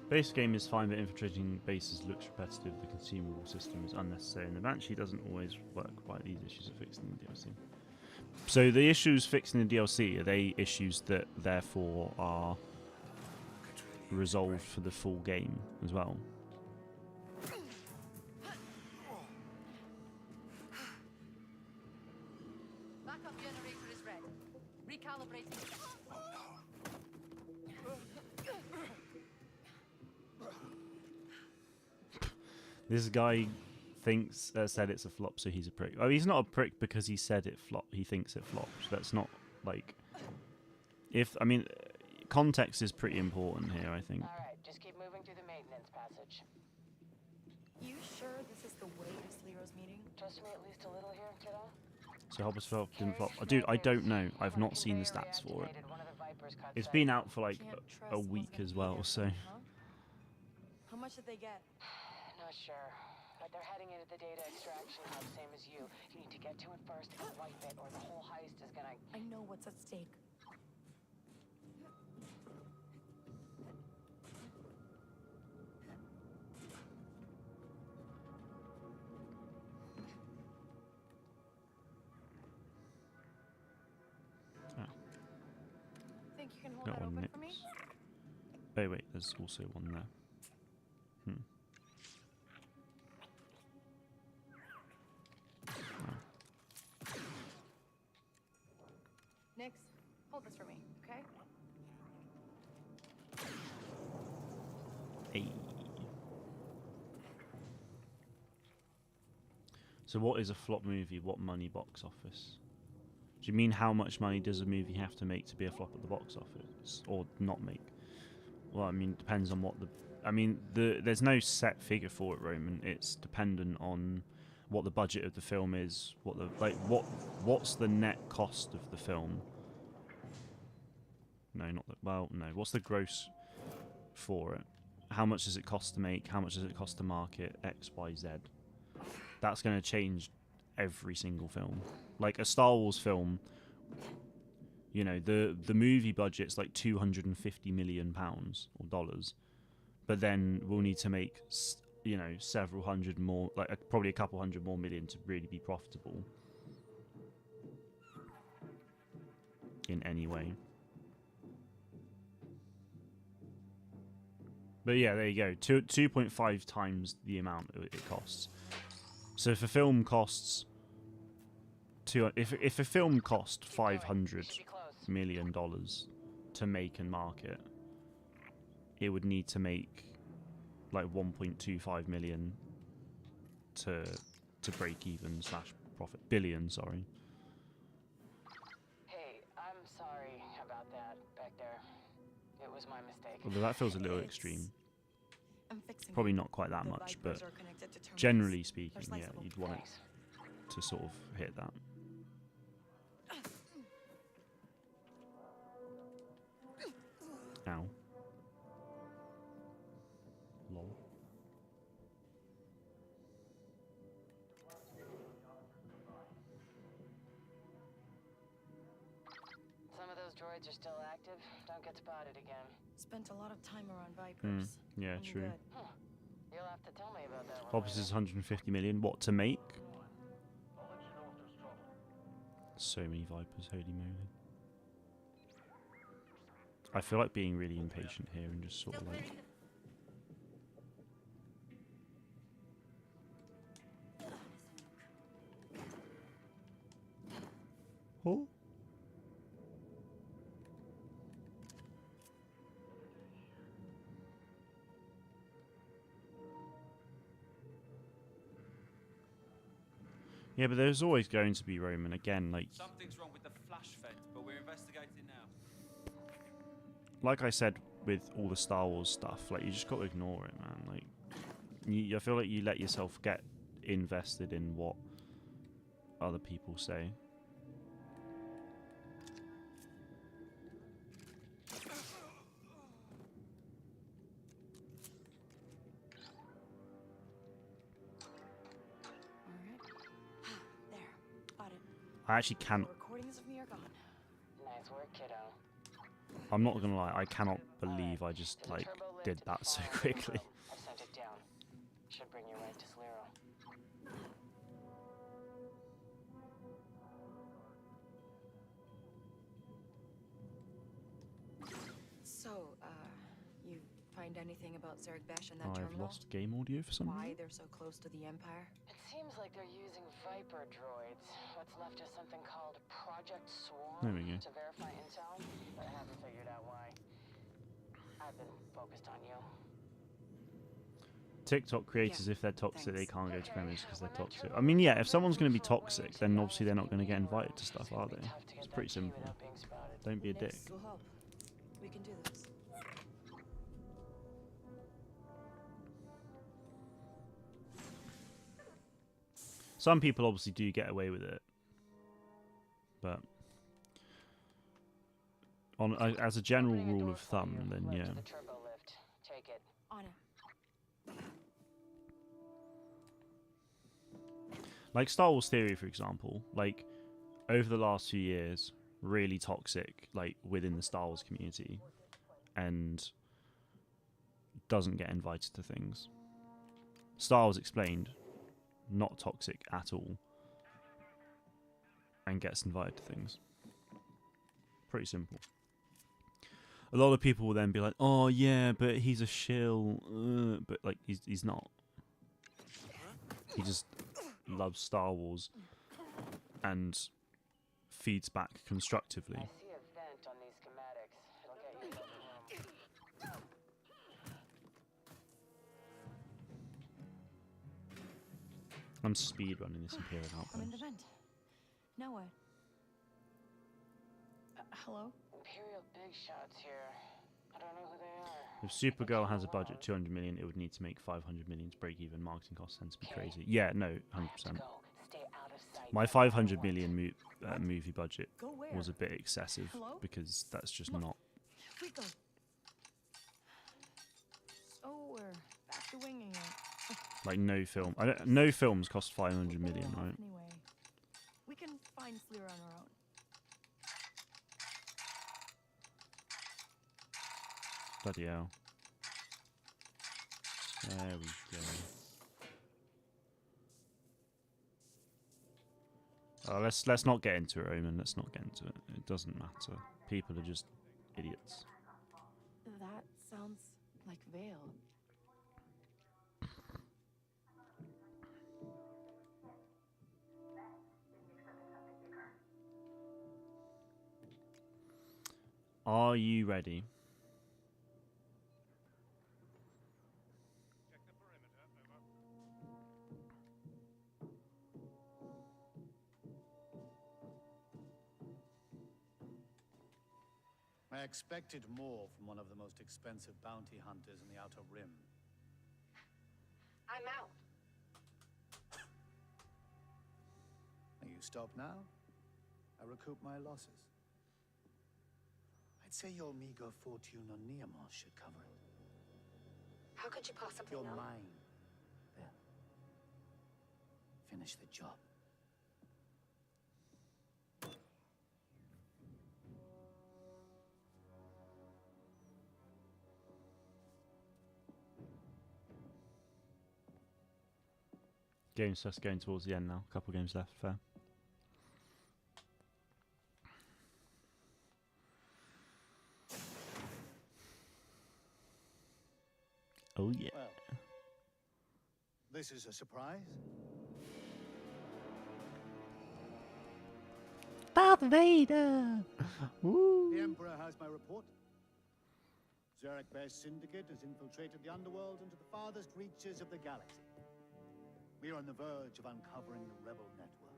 Base game is fine, but infiltrating bases looks repetitive. The consumable system is unnecessary, and the Banshee doesn't always work. Why these issues are fixed in the DLC? So the issues fixed in the DLC, are they issues that therefore are resolved for the full game as well? Backup generator is red. Recalibrating. This guy thinks said it's a flop, so he's a prick. Oh, he's not a prick because he said it flop. He thinks it flopped. That's not like. I mean, context is pretty important here. I think. All right, just keep moving through the maintenance passage. You sure this is the way to Sliro's meeting? Trust me at least a little here, kiddo. So Hoppers flop didn't flop. Oh, dude, I don't know. I've not seen the stats for it. It's been out for like Can't a trust week what's as well. in So. here, huh? How much did they get? Not sure. But they're heading into the data extraction hub, same as you. You need to get to it first and wipe it, or the whole heist is gonna... I know what's at stake. Think you can hold Got that one open for me? next. Oh wait, there's also one there. Nix, hold this for me, okay? Hey. So what is a flop movie? What money box office? Do you mean how much money does a movie have to make to be a flop at the box office, or not make? Well, I mean, depends on what the. I mean, there's no set figure for it, Roman. It's dependent on what the budget of the film is, what's the net cost of the film. No, not that. Well, no. What's the gross for it? How much does it cost to make? How much does it cost to market? X, Y, Z. That's going to change every single film. Like a Star Wars film You know, the movie budget's like £250 million or dollars, but then we'll need to make you know, several hundred more, like probably a couple hundred more million to really be profitable in any way. But yeah, there you go. 2.5 times the amount it costs. So if a film costs if a film cost $500 million to make and market, it would need to make like 1.25 million to break even / profit. Billion, sorry. Hey, I'm sorry about that back there. It was my mistake. Although that feels a little extreme. I'm fixing Probably it. not quite that The much, Vipers but are connected to terminals. generally speaking, They're yeah, sliceable. you'd want Thanks. it to sort of hit that. Ow. Lol. Some of those droids are still active. Don't get spotted again. Spent a lot of time around Vipers. Yeah, I'm true. good. You'll have to tell me about that one. Opposite is 150 million. What to make? So many Vipers, holy moly. I feel like being really impatient here and just sort of like... Oh? Yeah, but there's always going to be Roman again, like... Something's wrong with the flash fence, but we're investigating now. Like I said with all the Star Wars stuff, like, you just got to ignore it, man. Like, I feel like you let yourself get invested in what other people say. There. Got it. I actually can't... Recordings of me are gone. Nice work, kiddo. I'm not gonna lie, I cannot believe I just, like, did that so quickly. I sent it down. Should bring you right to Slero. So, you find anything about Zerg Besh and that I've terminal? lost game audio for some Why reason. they're so close to the Empire? It seems like they're using Viper droids. What's left is something called Project Swarm There we go. to verify intel, but I haven't figured out why. I've been focused on you. TikTok creators, Yeah, if they're toxic, they thanks. can't go to premiers because they're toxic. I mean, yeah, if someone's going to be toxic, then obviously they're not going to get invited to stuff, are they? It's pretty simple. Don't be a dick. This will help. We can do this. Some people obviously do get away with it, but on as a general rule of thumb, then yeah. The turbo lift. Take it. On it. Like Star Wars Theory, for example, like over the last few years, really toxic, like within the Star Wars community, and doesn't get invited to things. Star Wars Explained, not toxic at all, and gets invited to things. Pretty simple. A lot of people will then be like, "Oh yeah, but he's a shill," but like he's not. He just loves Star Wars and feeds back constructively. I see a vent on these schematics. It'll get you to the room. I'm speedrunning this Imperial I'm in the Outpost. vent. Now what? Hello? Imperial big shots here. I don't know who they are. If Supergirl has a budget of 200 million, it would need to make 500 million to break even. Marketing costs tend to be crazy. Yeah, no, 100%. Stay out of sight. My 500 million movie budget Go where? was a bit excessive Hello? because that's just Look. not. We go. So we're back to winging it. Like no film. No films cost 500 million, right? Anyway, we can find Slira on our own. Bloody hell. There we go. Oh, let's not get into it, Roman. Let's not get into it. It doesn't matter. People are just idiots. That sounds like Vale. Are you ready? I expected more from one of the most expensive bounty hunters in the Outer Rim. I'm out. Are you stop now? I recoup my losses. I'd say your meager fortune on Neamos should cover it. How could you possibly You're know? mine, Beth. Finish the job. Game's just going towards the end now. A couple games left. Fair. Oh yeah. Well, this is a surprise. Darth Vader! Woo! The Emperor has my report. Zarek Bear's syndicate has infiltrated the underworld into the farthest reaches of the galaxy. We are on the verge of uncovering the rebel network.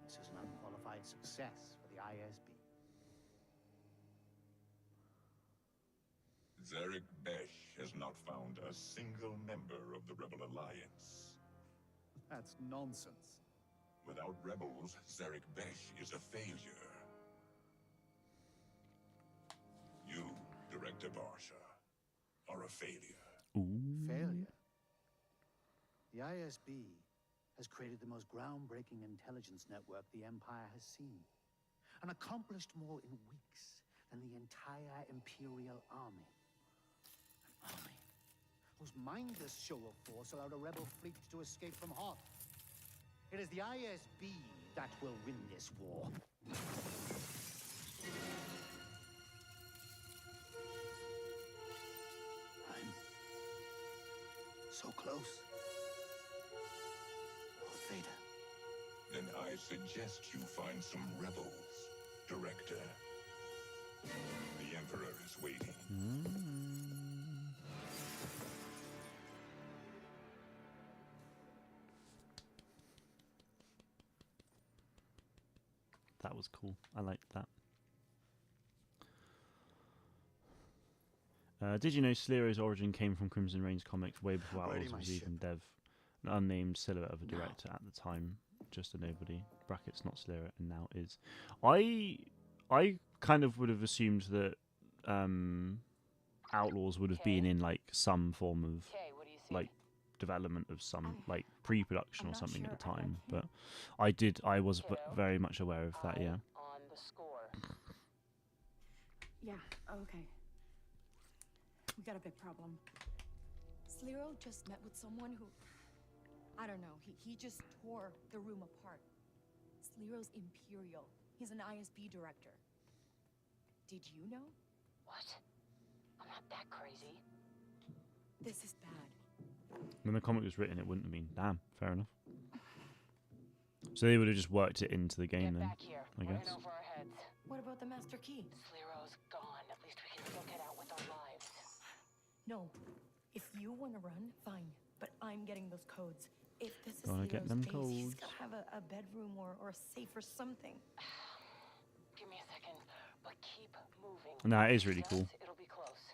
This is an unqualified success for the ISB. Zarek Besh has not found a single member of the Rebel Alliance. That's nonsense. Without rebels, Zarek Besh is a failure. You, Director Barsha, are a failure. Ooh. Failure. The ISB has created the most groundbreaking intelligence network the Empire has seen, and accomplished more in weeks than the entire Imperial Army. An army whose mindless show of force allowed a rebel fleet to escape from Hoth. It is the ISB that will win this war. I'm so close. Vader. Then I suggest you find some rebels, Director. The Emperor is waiting. That was cool. I liked that. Did you know Sleero's origin came from Crimson Reigns comics way before Outlaws was even dev? An unnamed silhouette of a director at the time, just a nobody. Brackets not Sleero, and now is. I kind of would have assumed that Outlaws would have been in like some form of like development of some like pre-production or something at the time, but I was very much aware of that. Yeah. On the score. Yeah, okay. We got a big problem. Sleero just met with someone who... I don't know, he just tore the room apart. Sleero's Imperial. He's an ISB director. Did you know? What? I'm not that crazy. This is bad. When the comic was written, it wouldn't have been. Damn, fair enough. So they would have just worked it into the game then, Back here. I We're guess. in over our heads. What about the Master Key? Sleero's gone. At least we can still get out with our lives. No. If you want to run, fine. But I'm getting those codes. If this is Gotta get Sleero's them base, he's codes. gotta have a bedroom or a safe or something. Give me a second, but keep moving. No, it is really cool. It'll be close.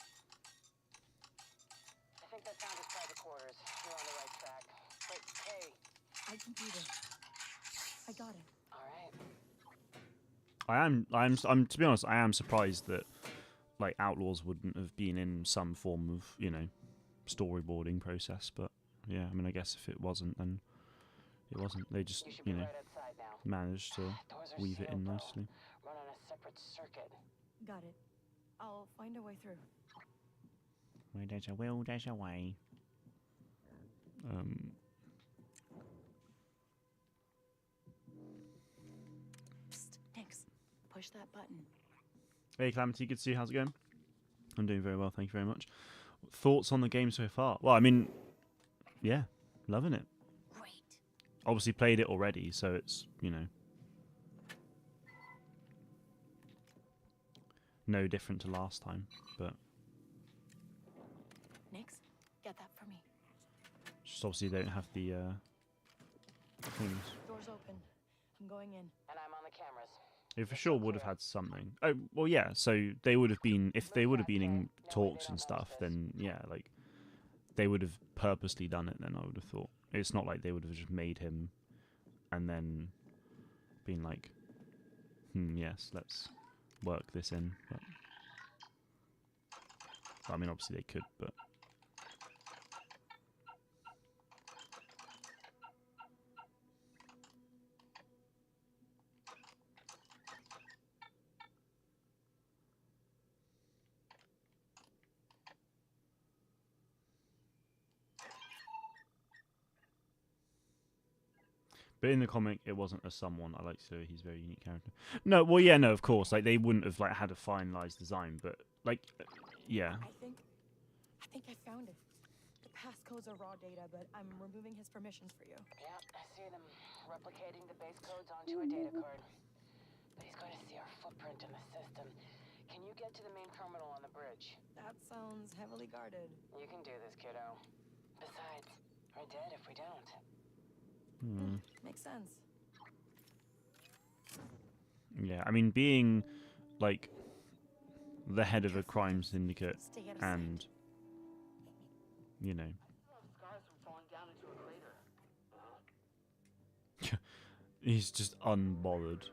I think that sound is private quarters. You're on the right track. But hey. I can do this. I got it. All right. I'm to be honest, I am surprised that like Outlaws wouldn't have been in some form of, you know, storyboarding process, but yeah, I mean, I guess if it wasn't, then it wasn't. They just, you know, Right outside now. managed to Doors are weave it in sealed, though. nicely. Run on a separate circuit. Got it. I'll find a way through. Where there's a will, there's a way. Psst, Nix. Push that button. Hey, Calamity, good to see you. How's it going? I'm doing very well, thank you very much. Thoughts on the game so far? Well, I mean, yeah, loving it. Great. Obviously played it already, so it's, you know, no different to last time, but Nix, get that for me. just obviously they don't have the things. Door's open. I'm going in. And I'm on the cameras. They for sure would have had something. Oh, well, yeah, so they would have been, if they would have been in talks and stuff, then yeah, like, they would have purposely done it then, I would have thought. It's not like they would have just made him and then been like, yes, let's work this in. But I mean, obviously they could, but in the comic, it wasn't a someone. I like to say he's a very unique character. No, well, yeah, no, of course. Like, they wouldn't have like had a finalized design, but like, yeah. I think I found it. The passcodes are raw data, but I'm removing his permissions for you. Yeah, I see them replicating the base codes onto a data card. But he's going to see our footprint in the system. Can you get to the main terminal on the bridge? That sounds heavily guarded. You can do this, kiddo. Besides, we're dead if we don't. Makes sense. Yeah, I mean, being like the head of a crime syndicate and, you know, Scars from falling down into a crater. he's just unbothered.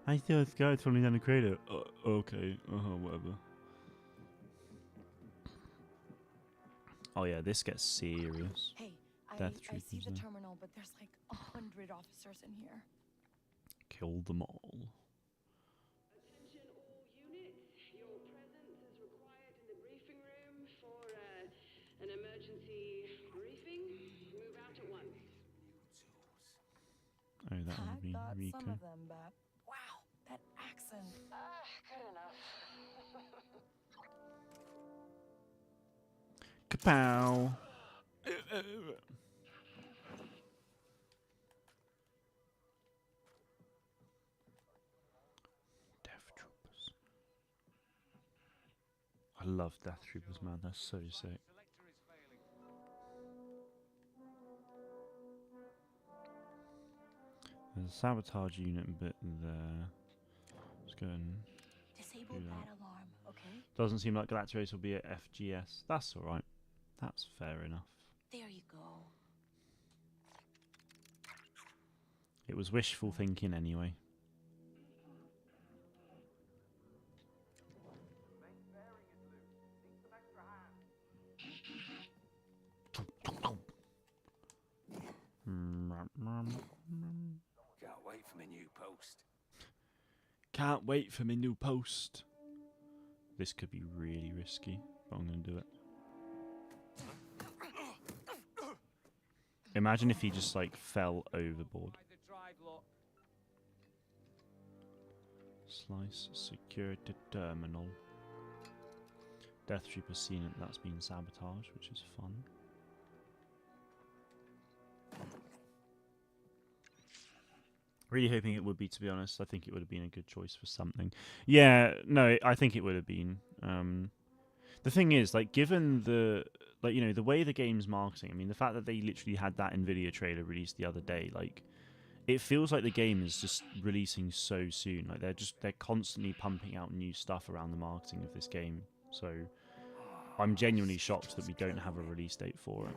I saw a scar falling down a crater. Okay, whatever. Oh yeah, this gets serious. Hey, I see the there. terminal, but there's like 100 officers in here. Kill them all. Attention all units. Your presence is required in the briefing room for an emergency briefing. Move out at once. Oh, that would be got Rico. some of them, but wow, that accent. Good enough. Kapow! Death Troopers. I love Death Troopers, man. They're so sick. There's a sabotage unit bit there. Let's go and Disable do that that. alarm, okay? Doesn't seem like Galactus will be at FGS. That's alright. That's fair enough. There you go. It was wishful thinking anyway. Can't wait for my new post. Can't wait for my new post. This could be really risky, but I'm going to do it. Imagine if he just like fell overboard. Slice security terminal. Death Trooper seen it, that's been sabotaged, which is fun. Really hoping it would be, to be honest. I think it would have been a good choice for something. Yeah, no, I think it would have been. The thing is, like, given the, like, you know, the way the game's marketing, I mean, the fact that they literally had that Nvidia trailer released the other day, like, it feels like the game is just releasing so soon. Like, they're constantly pumping out new stuff around the marketing of this game. So, I'm genuinely shocked that we don't have a release date for it.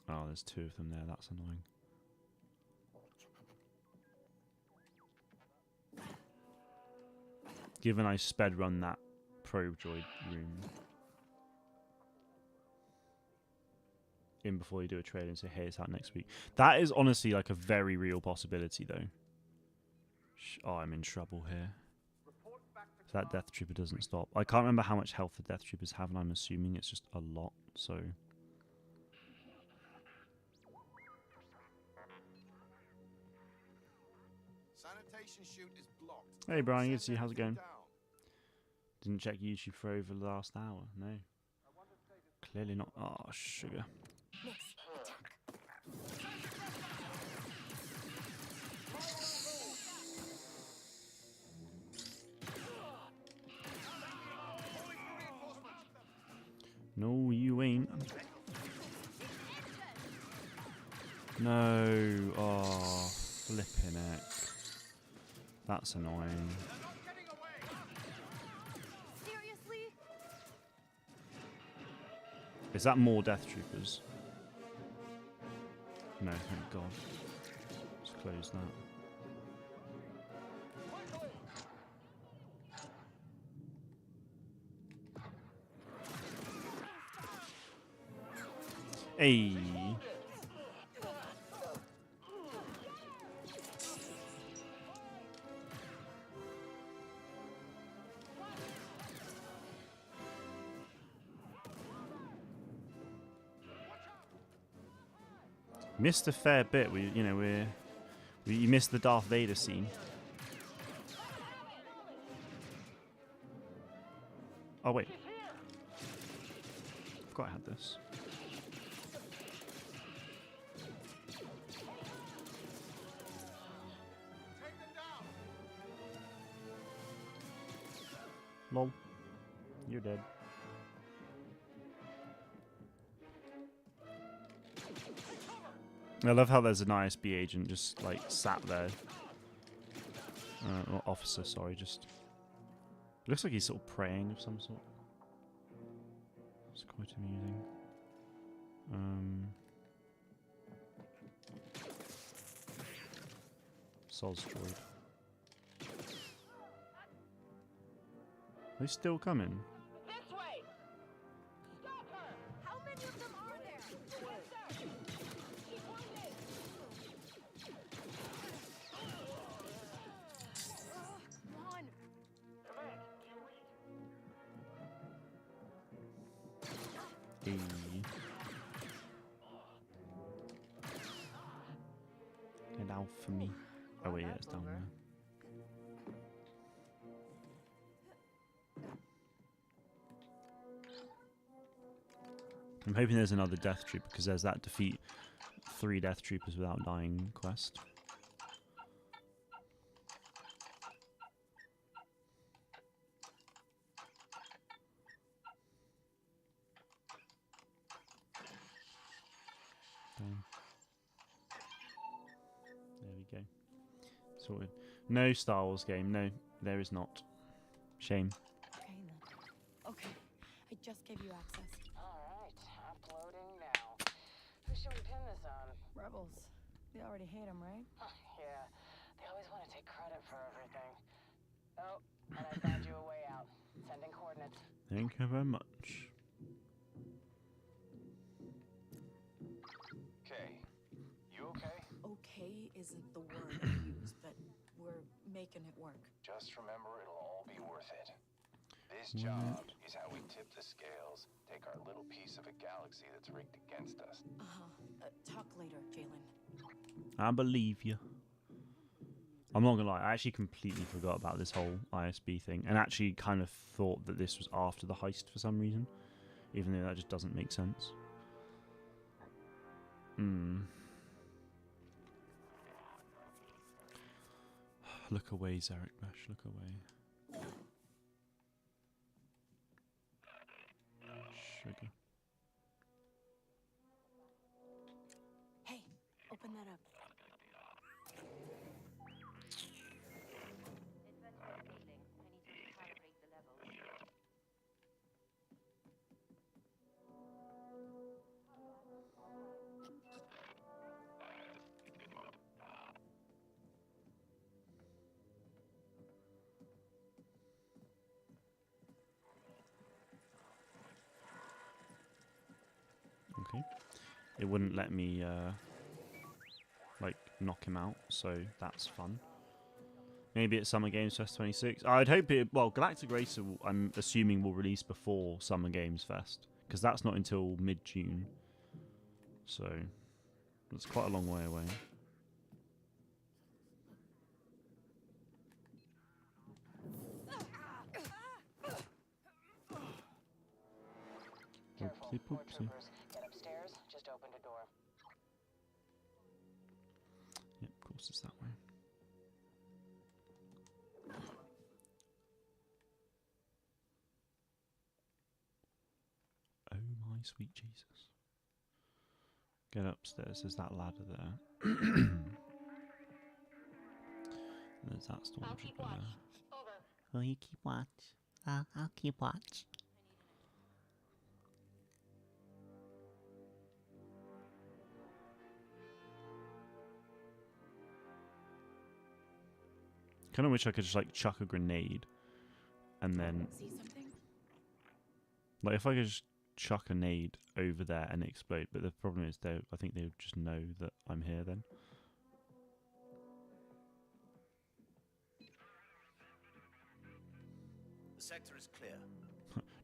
Oh, there's two of them there. That's annoying. Given I sped run that probe droid room. in before they do a trailer and say, hey, it's out next week. That is honestly like a very real possibility, though. Oh, I'm in trouble here. If that Death Trooper doesn't stop. I can't remember how much health the Death Troopers have, and I'm assuming it's just a lot, so... Sanitation chute is blocked. Hey Brian, good to see you. How's it going? Didn't check YouTube for over the last hour. No. Clearly not. Oh, sugar. No, you ain't. No. Oh, flipping heck. That's annoying. Seriously? Is that more Death Troopers? No, thank God. Let's close that. Hey. Missed a fair bit. You missed the Darth Vader scene. Oh wait, forgot I had this. Lol, you're dead. I love how there's an ISB agent just like sat there. Or officer, sorry, just looks like he's sort of praying of some sort. It's quite amusing. Sol's droid. Are they still coming? This way! Stop her! How many of them are there? Keep pointing! Come on. Command, do you read? Hey. Get out for me. Oh wait, yeah, it's down there. I'm hoping there's another Death Trooper, because there's that defeat 3 Death Troopers without dying quest. There we go. Sorted. No Star Wars game. No, there is not. Shame. Okay then. Okay, I just gave you access. Alright, uploading now. Who should we pin this on? Rebels. They already hate him, right? Yeah, they always want to take credit for everything. Oh, and I found you a way out. Sending coordinates. Thank you very much. Okay. You okay? Okay isn't the word I use, but we're making it work. Just remember, it'll all be worth it. This job is how we tip the scales, take our little piece of a galaxy that's rigged against us. Talk later, Jalen. I believe you. I'm not gonna lie, I actually completely forgot about this whole ISB thing, and actually kind of thought that this was after the heist for some reason, even though that just doesn't make sense. Look away, Zarek Bash, look away. Sugar. Hey, open that up. Okay. it wouldn't let me like knock him out, so that's fun. Maybe at Summer Games Fest 26. I'd hope it. Well, Galactic Racer, I'm assuming will release before Summer Games Fest because that's not until mid-June. So it's quite a long way away. Careful, more troopers. Get upstairs, just open the door. Yep, of course it's that way. Oh my sweet Jesus. Get upstairs, there's that ladder there. There's that stormtrooper there. Over. Oh, you keep watch. I'll keep watch. Kind of wish I could just like chuck a grenade, and then See something? like if I could just chuck a nade over there and explode. But the problem is, I think they would just know that I'm here then. The sector is clear.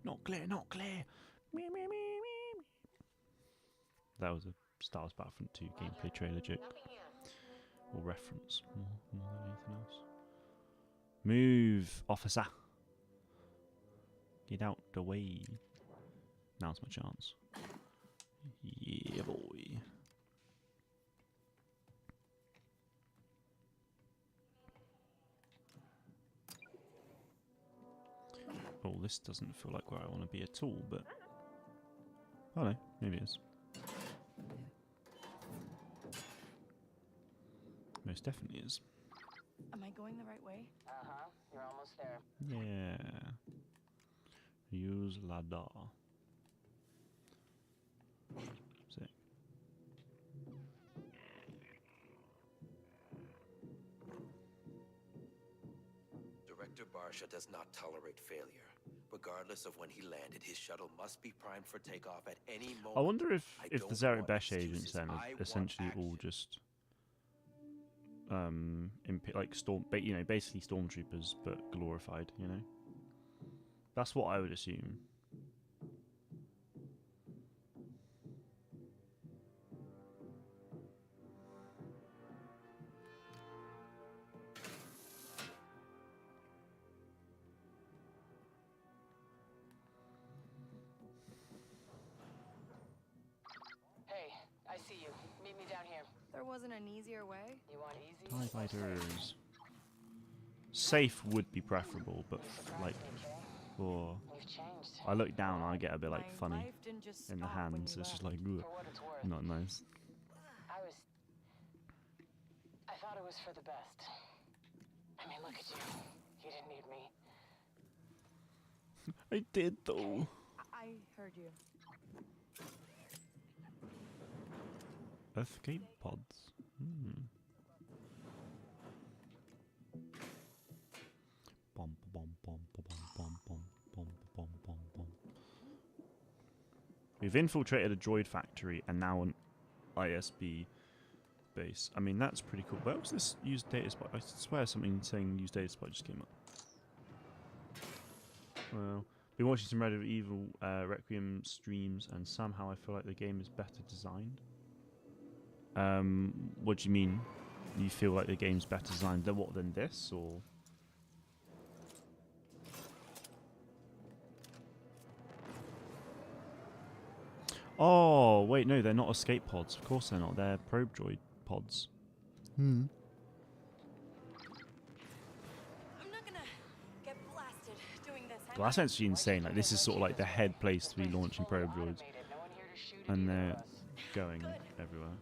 Not clear, not clear. Me, me, me, me. That was a Star Wars Battlefront 2 gameplay trailer joke. Or reference, more than anything else. Move, officer. Get out the way. Now's my chance. Yeah, boy. Oh, this doesn't feel like where I want to be at all, but... Oh no, maybe it is. Most definitely is. Am I going the right way? Uh-huh, you're almost there. Yeah. Use ladder. Sick. Director Barsha does not tolerate failure. Regardless of when he landed, his shuttle must be primed for takeoff at any moment. I wonder if the don't Zerek want Besh agents excuses. then I are want essentially all action. just like basically stormtroopers but glorified, you know? That's what I would assume. Hey, I see you. Meet me down here. There wasn't an easier way? You want easy? TIE or safe? fighters. Safe would be preferable, but like, or You've changed. I look down, I get a bit like My funny life didn't just in the stop when hands. you It's just left. like, ugh, For what it's worth. not nice. I thought it was for the best. I mean, look at you. You didn't need me. I did though. I heard you. Escape pods. Bom bom bom bom bom bom bom bom bom bom. We've infiltrated a droid factory and now an ISB base. I mean, that's pretty cool. Where was this used data spot? I swear something saying used data spot just came up. Well, been watching some Red Evil Requiem streams, and somehow I feel like the game is better designed. What do you mean? You feel like the game's better designed than this, or? Oh, wait, no, they're not escape pods. Of course they're not. They're probe droid pods. I'm not gonna get blasted doing this. Well, that's actually insane. Like, this is sort of like the head place to be launching probe droids. And they're going everywhere.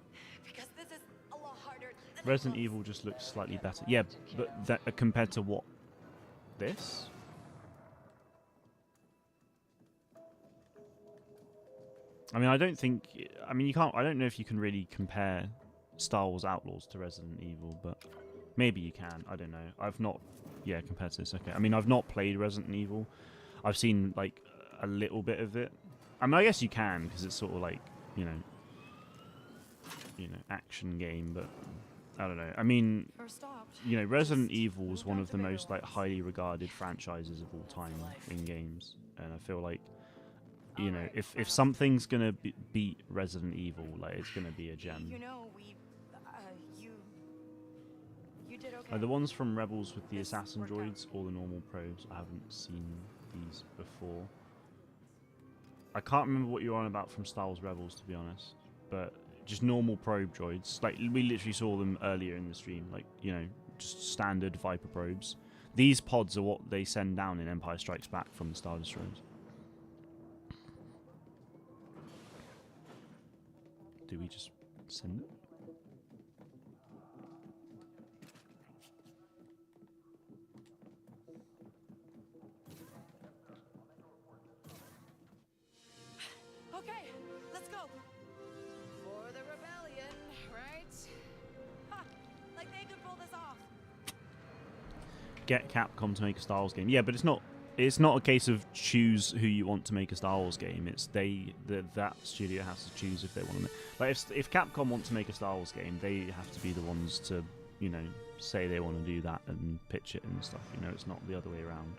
Because this is a lot harder than Resident Evil just looks slightly better. Yeah, but that, compared to what? This? I mean, I don't think... I mean, you can't... I don't know if you can really compare Star Wars Outlaws to Resident Evil, but maybe you can. I don't know. I've not... Yeah, compared to this, okay. I mean, I've not played Resident Evil. I've seen, like, a little bit of it. I mean, I guess you can, because it's sort of like, you know... you know, action game, but I don't know. I mean, you know, Resident Evil is one of the most like highly regarded franchises of all time in games, and I feel like, you know, if something's gonna beat Resident Evil, like it's gonna be a gem. You know, you did okay. Like the ones from Rebels with the assassin droids or the normal probes, I haven't seen these before. I can't remember what you're on about from Star Wars Rebels, to be honest, but just normal probe droids. Like we literally saw them earlier in the stream. Like, you know, just standard Viper probes. These pods are what they send down in Empire Strikes Back from the Star Destroyers. Do we just send it? Okay, let's go. For the rebellion, right? Ha! Like they could pull this off. Get Capcom to make a Star Wars game. Yeah, but it's not. It's not a case of choose who you want to make a Star Wars game. It's that studio has to choose if they want to make. Like if Capcom want to make a Star Wars game, they have to be the ones to, you know, say they want to do that and pitch it and stuff. You know, it's not the other way around.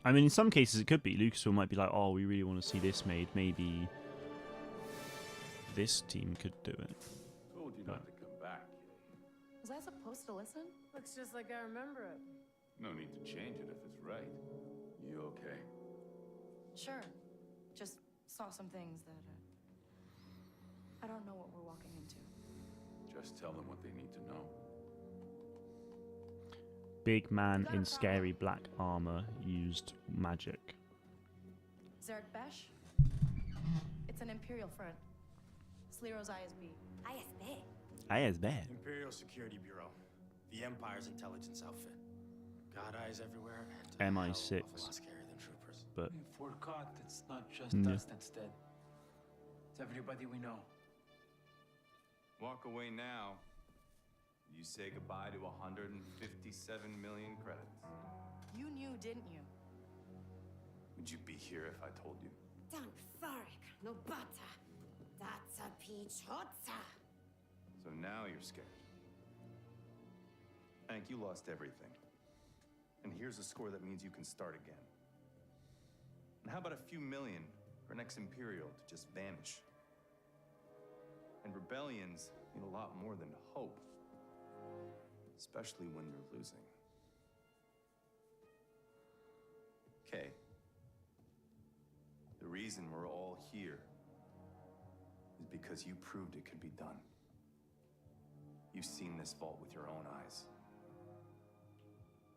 I mean, in some cases it could be. Lucasfilm might be like, oh, we really want to see this made. Maybe this team could do it. Told you not to come back. Was I supposed to listen? Looks just like I remember it. No need to change it if it's right. You okay? Sure. Just saw some things that I don't know what we're walking into. Just tell them what they need to know. Big man in scary black armor used magic. Zarek Besh? It's an Imperial front. Sliro's ISB. ISB? ISB. Imperial Security Bureau. The Empire's intelligence outfit. God eyes everywhere. And MI6. a lot scarier than troopers. But If we're caught, it's not just Yeah. us that's dead. It's everybody we know. Walk away now. You say goodbye to 157 million credits. You knew, didn't you? Would you be here if I told you? Don't Farrik, no butter. That's a pichotza. So now you're scared. Hank, you lost everything. And here's a score that means you can start again. And how about a few million for an ex-Imperial to just vanish? And rebellions need a lot more than hope. Especially when you're losing. Okay. The reason we're all here is because you proved it could be done. You've seen this vault with your own eyes.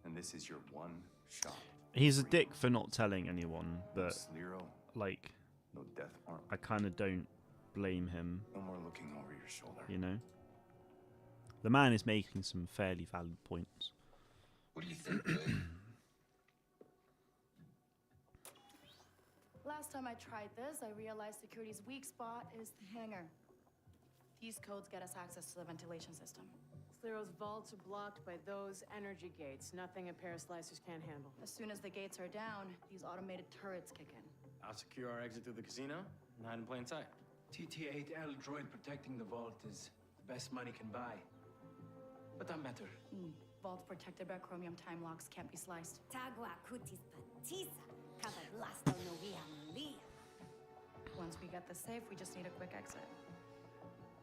And this is your one shot. he's a dick for not telling anyone, but Sliro, like, no death warrant. I kind of don't blame him. No more looking over your shoulder. You know, the man is making some fairly valid points. What do you think? Last time I tried this, I realized security's weak spot is the hangar. These codes get us access to the ventilation system. Sliro's vaults are blocked by those energy gates. Nothing a pair of slicers can't handle. As soon as the gates are down, these automated turrets kick in. I'll secure our exit through the casino and hide in plain sight. TT-8L droid protecting the vault is the best money can buy. But that matter. Vaults protected by chromium time locks can't be sliced. Tagua cutis patisa. Kabadlasto novia malia. Once we get the safe, we just need a quick exit.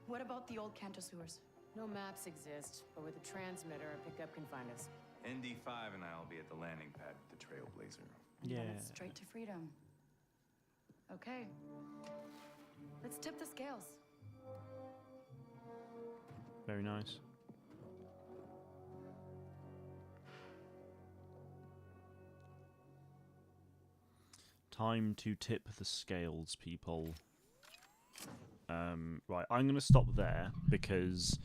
What about the old Cantor sewers? No maps exist, but with a transmitter, a pickup can find us. ND5 and I will be at the landing pad with the Trailblazer. And then it's straight to freedom. Okay. Let's tip the scales. Very nice. Time to tip the scales, people. Right, I'm going to stop there because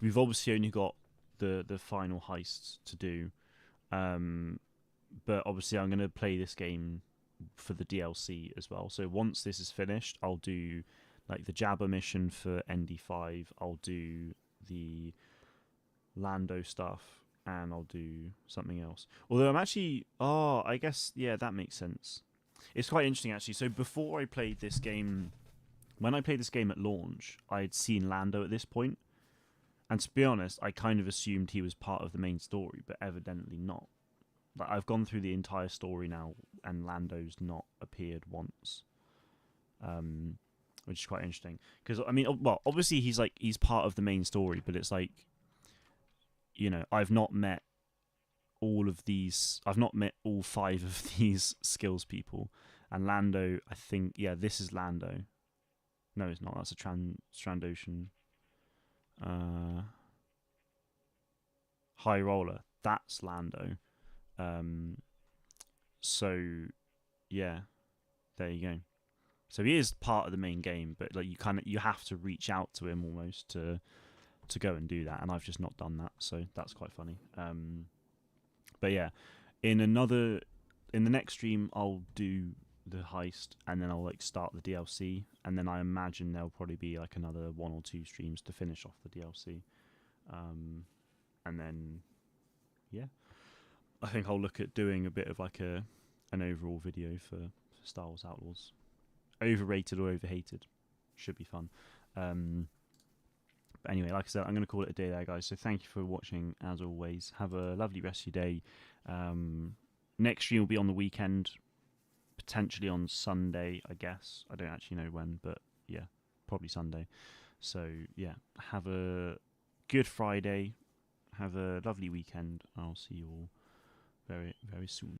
we've obviously only got the final heists to do. But obviously I'm going to play this game for the DLC as well. So once this is finished, I'll do like the Jabba mission for ND5. I'll do the Lando stuff. And I'll do something else. Although I'm actually... Oh, I guess... Yeah, that makes sense. It's quite interesting actually. So before I played this game, when I played this game at launch, I had seen Lando at this point, and to be honest, I kind of assumed he was part of the main story, but evidently not. Like, I've gone through the entire story now, and Lando's not appeared once, which is quite interesting. Because I mean, well, obviously he's part of the main story, but it's like, you know, I've not met all 5 of these skills people, and Lando, I think, yeah, this is Lando. No, it's not. That's a Trandoshan. High roller. That's Lando. So yeah, there you go. So he is part of the main game, but like you have to reach out to him almost to go and do that, and I've just not done that, so that's quite funny. But yeah, in the next stream I'll do the heist, and then I'll like start the DLC, and then I imagine there'll probably be like another 1 or 2 streams to finish off the DLC, and then yeah, I think I'll look at doing a bit of like an overall video for Star Wars Outlaws. Overrated or overhated, should be fun. But anyway, like I said, I'm going to call it a day there, guys. So thank you for watching, as always. Have a lovely rest of your day. Next stream will be on the weekend, potentially on Sunday, I guess. I don't actually know when, but yeah, probably Sunday. So yeah, have a good Friday. Have a lovely weekend. I'll see you all very, very soon.